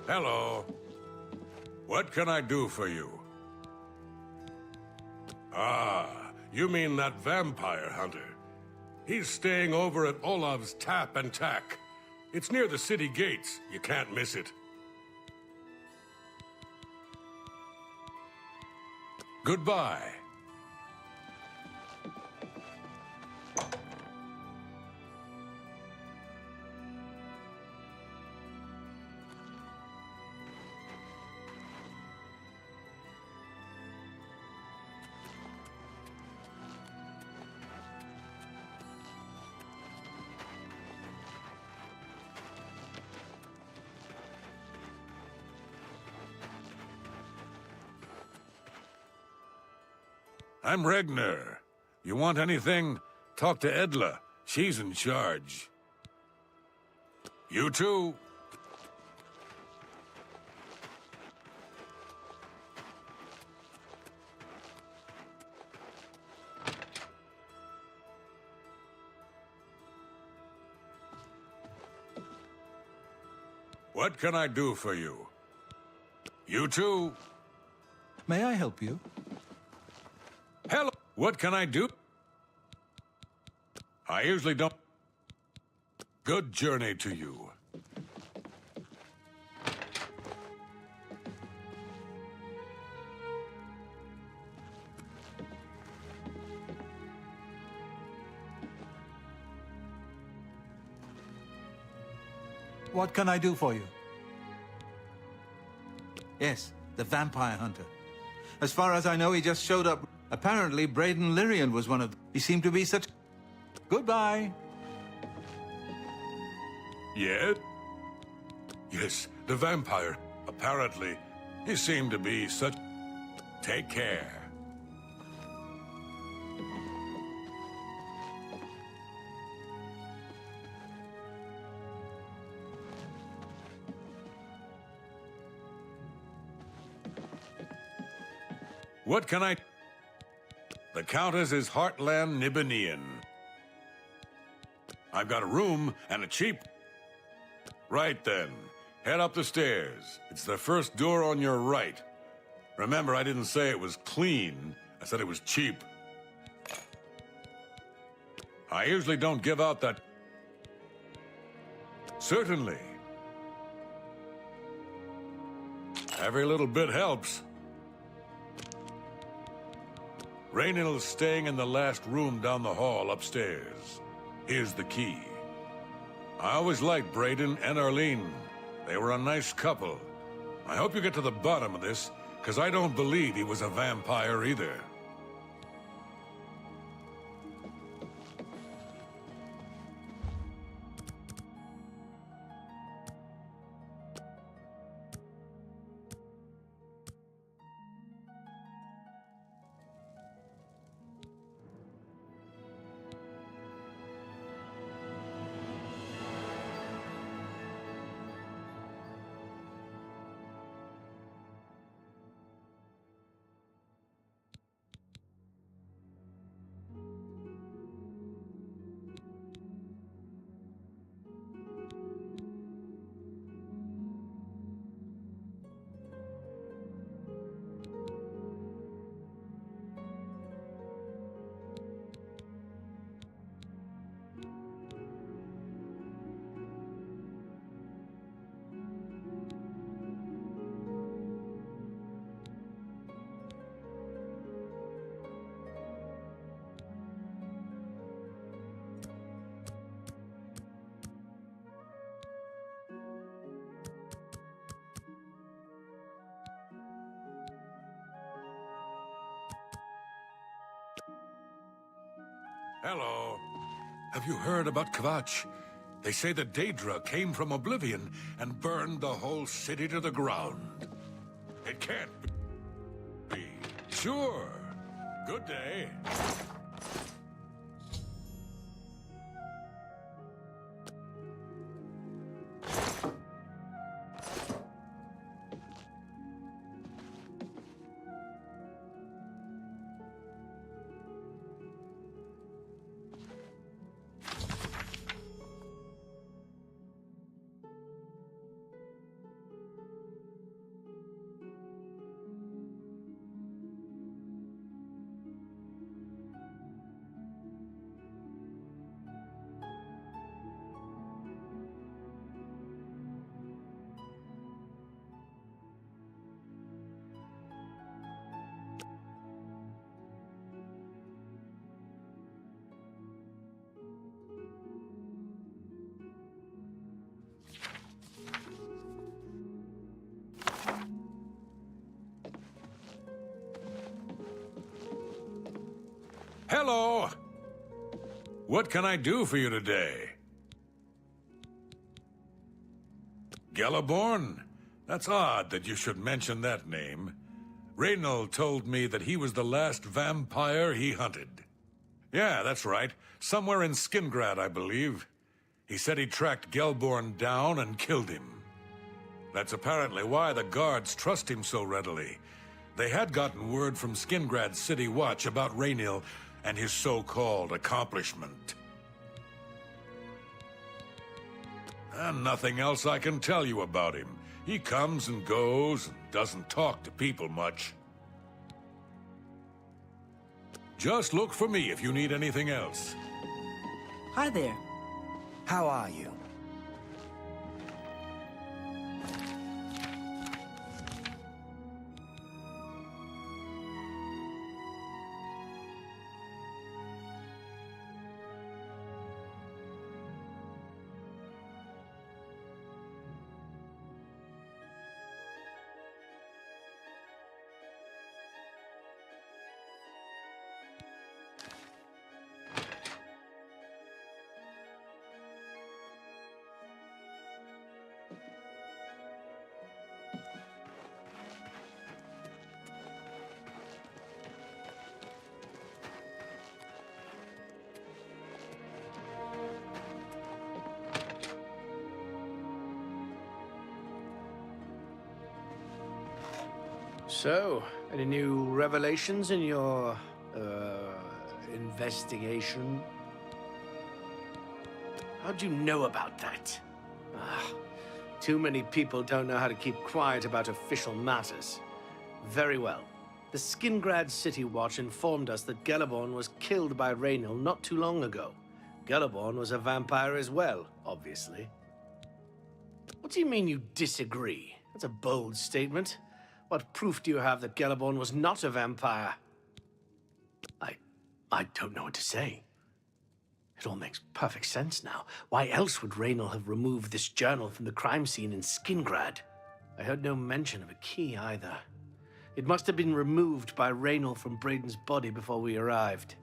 Hello. What can I do for you? Ah, you mean that vampire hunter. He's staying over at Olav's Tap and Tack. It's near the city gates. You can't miss it. Goodbye. I'm Regner. You want anything? Talk to Edla. She's in charge. You too. What can I do for you? You too. May I help you? Hello. What can I do? I usually don't... Good journey to you. What can I do for you? Yes, the vampire hunter. As far as I know, he just showed up. Apparently, Braden Lyrian was one of them. He seemed to be such... Goodbye. Yet? Yes, the vampire. Apparently, he seemed to be such... Take care. What can I... The Countess is Heartland Nibanian. I've got a room and a cheap... Right then. Head up the stairs. It's the first door on your right. Remember, I didn't say it was clean. I said it was cheap. I usually don't give out that... Certainly. Every little bit helps. Raynill's staying in the last room down the hall upstairs. Here's the key. I always liked Braden and Arlene. They were a nice couple. I hope you get to the bottom of this, because I don't believe he was a vampire either. Hello. Have you heard about Kvatch? They say the Daedra came from Oblivion and burned the whole city to the ground. It can't be. Sure. Good day. Hello! What can I do for you today? Gelliborn? That's odd that you should mention that name. Reynold told me that he was the last vampire he hunted. Yeah, that's right. Somewhere in Skingrad, I believe. He said he tracked Gelborn down and killed him. That's apparently why the guards trust him so readily. They had gotten word from Skingrad's City Watch about Raynil and his so-called accomplishment. And nothing else I can tell you about him. He comes and goes and doesn't talk to people much. Just look for me if you need anything else. Hi there. How are you? So, any new revelations in your, investigation? How'd you know about that? Ah, too many people don't know how to keep quiet about official matters. Very well. The Skingrad City Watch informed us that Gellerborn was killed by Raynil not too long ago. Gellerborn was a vampire as well, obviously. What do you mean you disagree? That's a bold statement. What proof do you have that Gellerborn was not a vampire? I don't know what to say. It all makes perfect sense now. Why else would Raynil have removed this journal from the crime scene in Skingrad? I heard no mention of a key either. It must have been removed by Raynil from Braden's body before we arrived.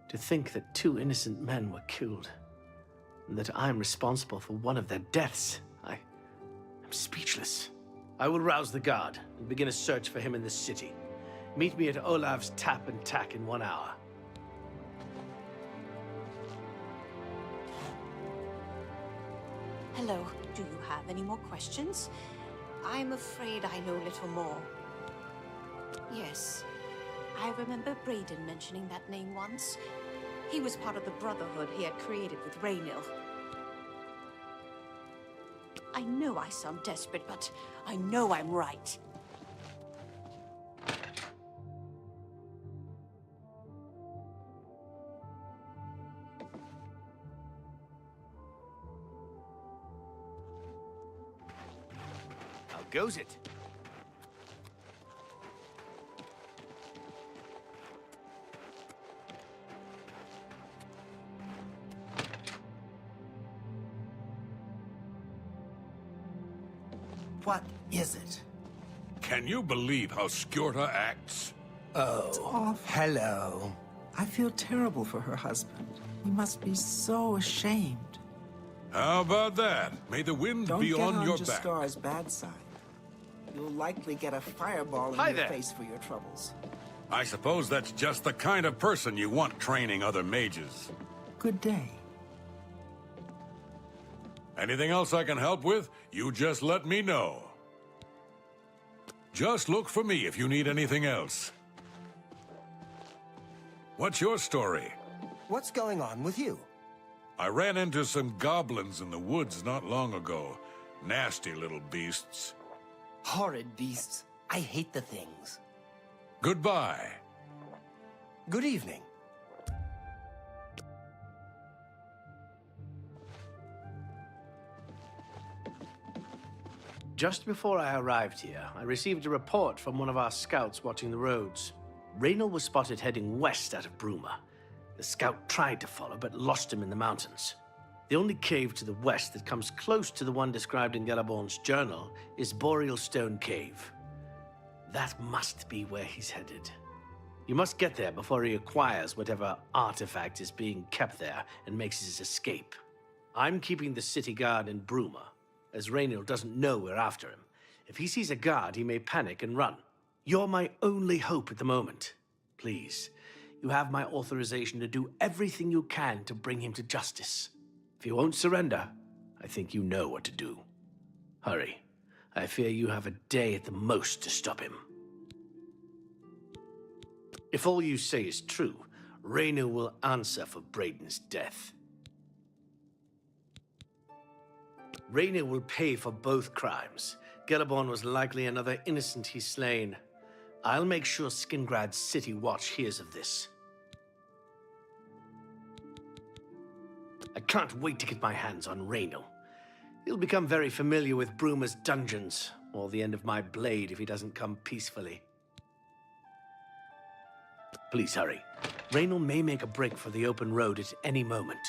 To think that 2 innocent men were killed, and that I'm responsible for one of their deaths, I'm speechless. I will rouse the guard and begin a search for him in the city. Meet me at Olav's Tap and Tack in 1 hour. Hello. Do you have any more questions? I'm afraid I know little more. Yes. I remember Braden mentioning that name once. He was part of the Brotherhood he had created with Raynil. I know I sound desperate, but I know I'm right. How goes it? What is it? Can you believe how Skjorta acts? Oh, hello. I feel terrible for her husband. He must be so ashamed. How about that? May the wind Don't be get on your on back. Jaskar's bad side. You'll likely get a fireball in Hi your there. face for your troubles. I suppose that's just the kind of person you want training other mages. Good day. Anything else I can help with? You just let me know. Just look for me if you need anything else. What's your story? What's going on with you? I ran into some goblins in the woods not long ago. Nasty little beasts. Horrid beasts. I hate the things. Goodbye. Good evening. Just before I arrived here, I received a report from one of our scouts watching the roads. Raynil was spotted heading west out of Bruma. The scout tried to follow, but lost him in the mountains. The only cave to the west that comes close to the one described in Gellerborn's journal is Boreal Stone Cave. That must be where he's headed. You must get there before he acquires whatever artifact is being kept there and makes his escape. I'm keeping the city guard in Bruma, as Raynil doesn't know we're after him. If he sees a guard, he may panic and run. You're my only hope at the moment. Please, you have my authorization to do everything you can to bring him to justice. If he won't surrender, I think you know what to do. Hurry. I fear you have a day at the most to stop him. If all you say is true, Raynil will answer for Braden's death. Raynil will pay for both crimes. Gellerborn was likely another innocent he's slain. I'll make sure Skingrad's City Watch hears of this. I can't wait to get my hands on Raynil. He'll become very familiar with Bruma's dungeons, or the end of my blade if he doesn't come peacefully. Please hurry. Raynil may make a break for the open road at any moment.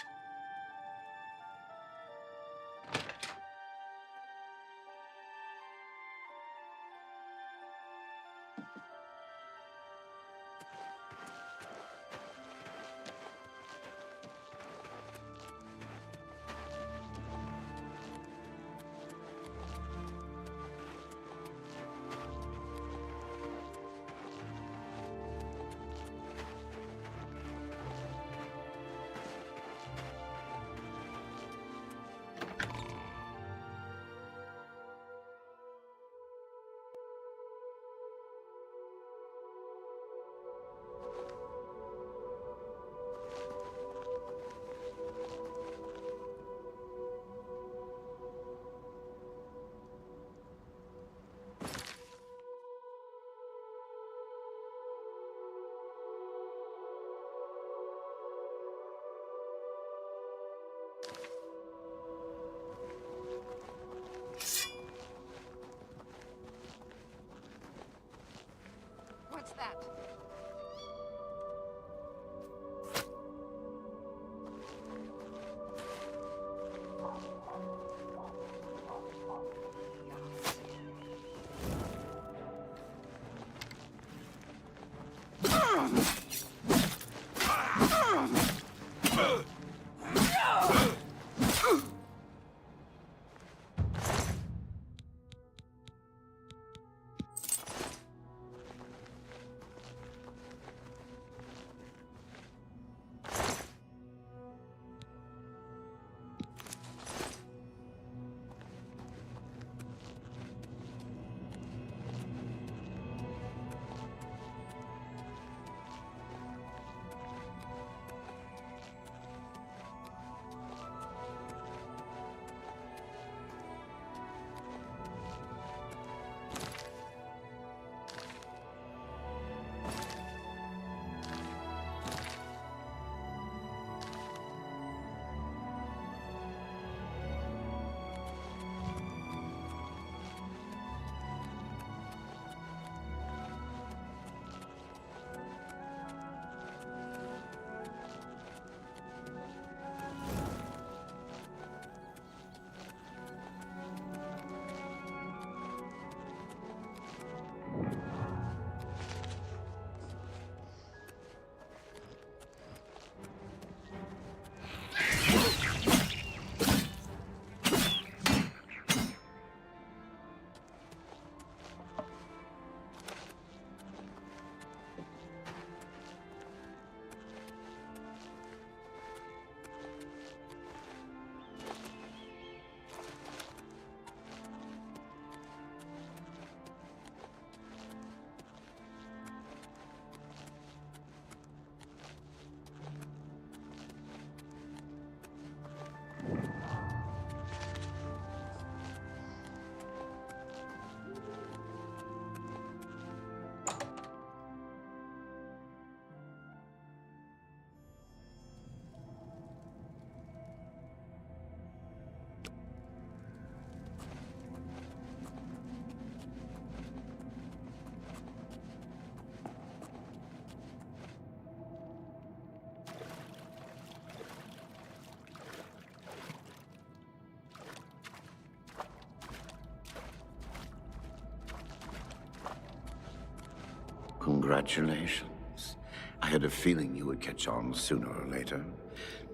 Congratulations. I had a feeling you would catch on sooner or later.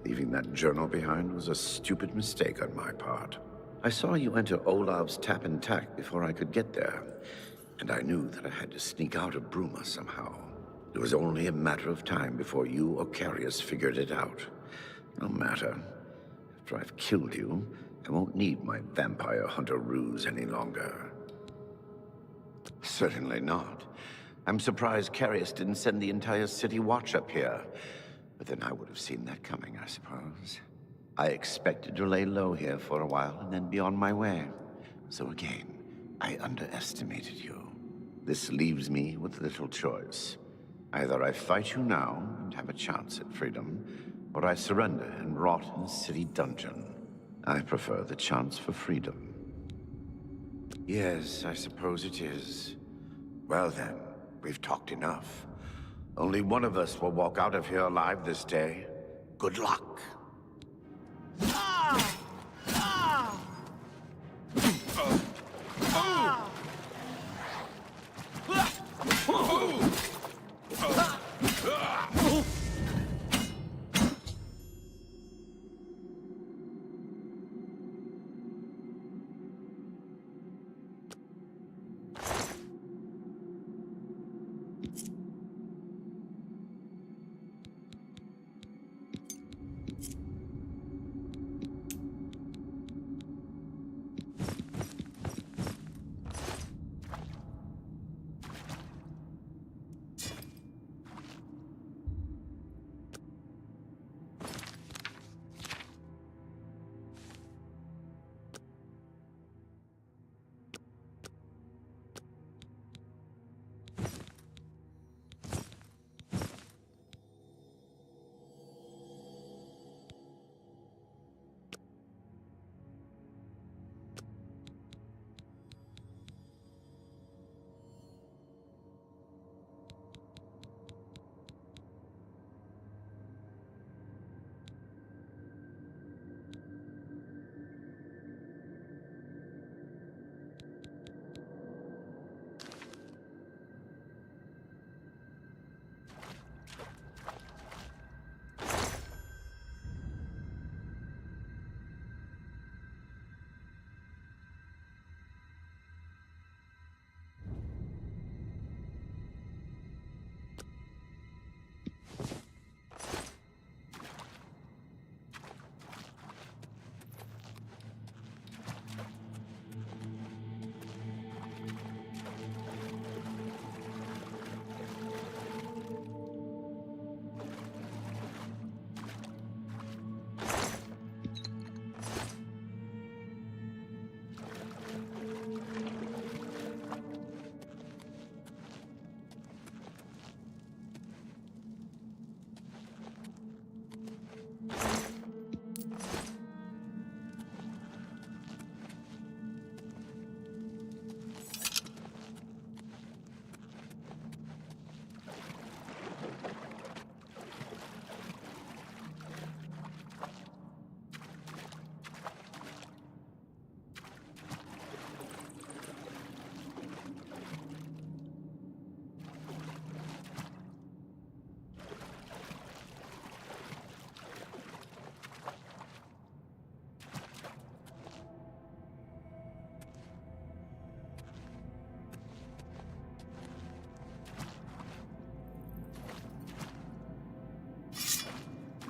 Leaving that journal behind was a stupid mistake on my part. I saw you enter Olav's tap and tack before I could get there, and I knew that I had to sneak out of Bruma somehow. It was only a matter of time before you or Carius figured it out. No matter. After I've killed you, I won't need my vampire hunter ruse any longer. Certainly not. I'm surprised Carius didn't send the entire city watch up here. But then I would have seen that coming, I suppose. I expected to lay low here for a while and then be on my way. So again, I underestimated you. This leaves me with little choice. Either I fight you now and have a chance at freedom, or I surrender and rot in a city dungeon. I prefer the chance for freedom. Yes, I suppose it is. Well then, we've talked enough. Only one of us will walk out of here alive this day. Good luck.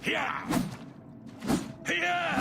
Here! Here!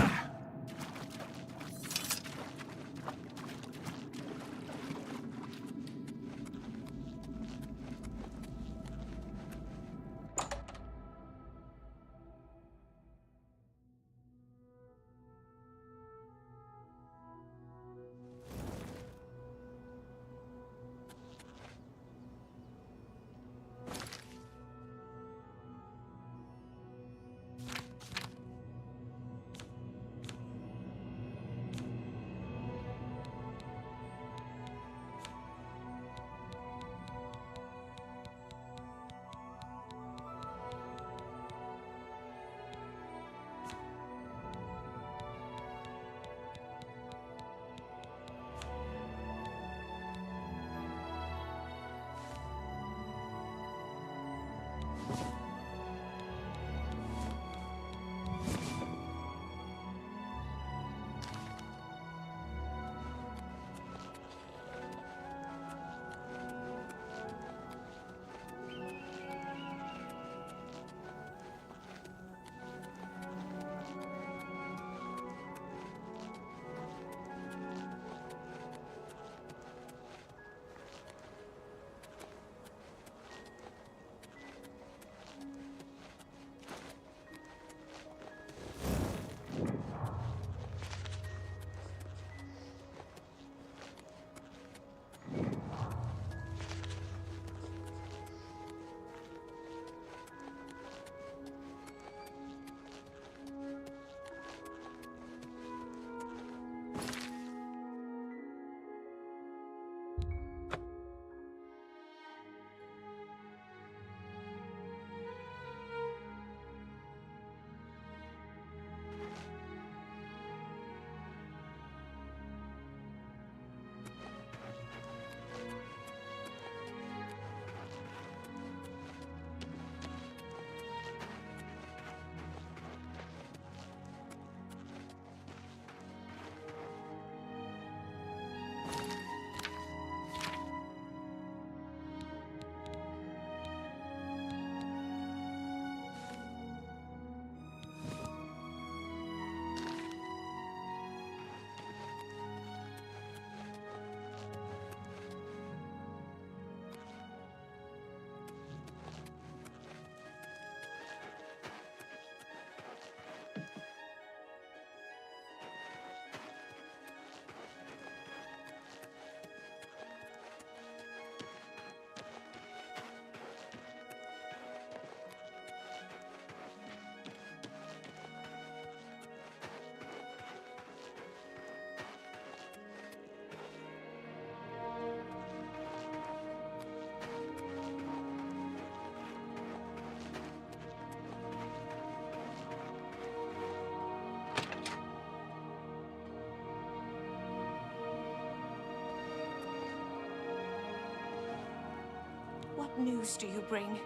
What news do you bring?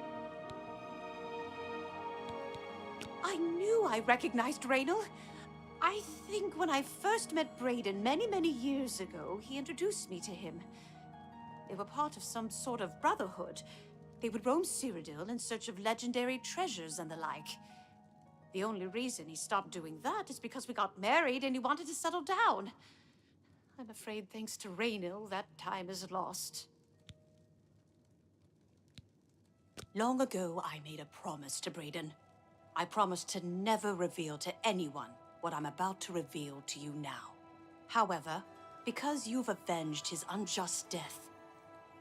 I knew I recognized Raynal. I think when I first met Brayden many years ago, he introduced me to him. They were part of some sort of brotherhood. They would roam Cyrodiil in search of legendary treasures and the like. The only reason he stopped doing that is because we got married and he wanted to settle down. I'm afraid thanks to Raynal, that time is lost. Long ago, I made a promise to Brayden. I promised to never reveal to anyone what I'm about to reveal to you now. However, because you've avenged his unjust death,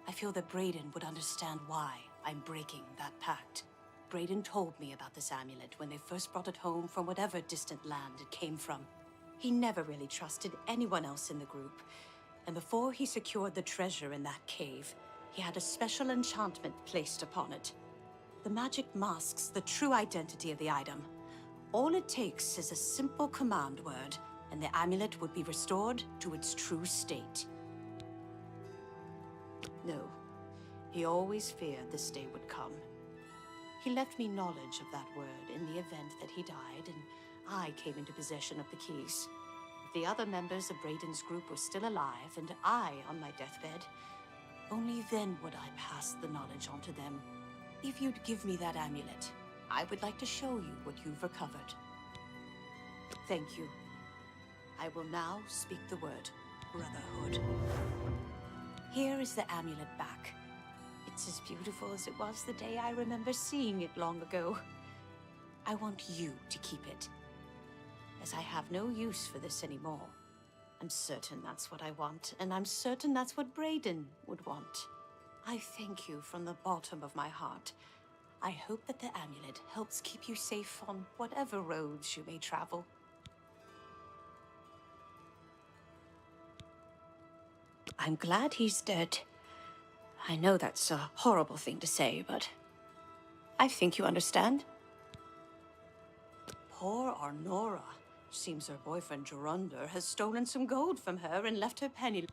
I feel that Brayden would understand why I'm breaking that pact. Brayden told me about this amulet when they first brought it home from whatever distant land it came from. He never really trusted anyone else in the group, and before he secured the treasure in that cave, he had a special enchantment placed upon it. The magic masks the true identity of the item. All it takes is a simple command word, and the amulet would be restored to its true state. No, he always feared this day would come. He left me knowledge of that word in the event that he died, and I came into possession of the keys. If the other members of Brayden's group were still alive, and I on my deathbed, only then would I pass the knowledge on to them. If you'd give me that amulet, I would like to show you what you've recovered. Thank you. I will now speak the word, Brotherhood. Here is the amulet back. It's as beautiful as it was the day I remember seeing it long ago. I want you to keep it, as I have no use for this anymore. I'm certain that's what I want, and I'm certain that's what Brayden would want. I thank you from the bottom of my heart. I hope that the amulet helps keep you safe on whatever roads you may travel. I'm glad he's dead. I know that's a horrible thing to say, but I think you understand. Poor Arnora. Seems her boyfriend Gerunder has stolen some gold from her and left her penniless.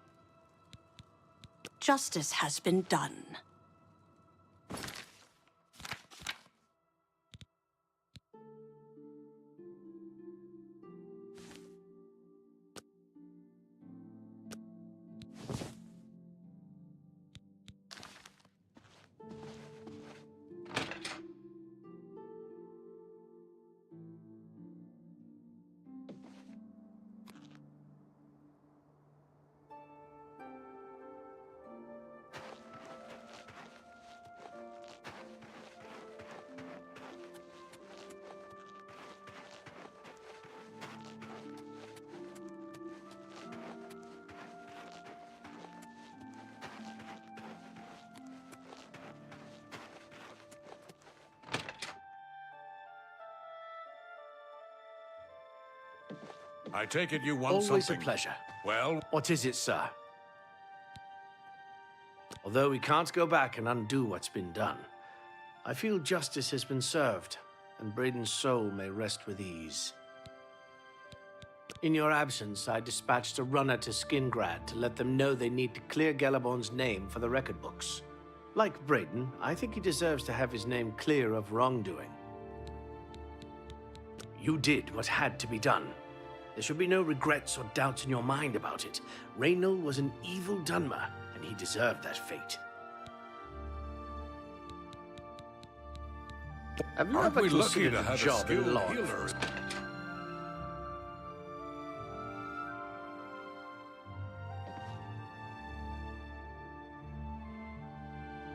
Justice has been done. I take it you want Always something. a pleasure. Well, What is it, sir? Although we can't go back and undo what's been done, I feel justice has been served, and Braden's soul may rest with ease. In your absence, I dispatched a runner to Skingrad to let them know they need to clear Gelabon's name for the record books. Like Braden, I think he deserves to have his name clear of wrongdoing. You did what had to be done. There should be no regrets or doubts in your mind about it. Raynal was an evil Dunmer, and he deserved that fate. Have you aren't ever we lucky considered to a have a job in skilled law healer? enforcement?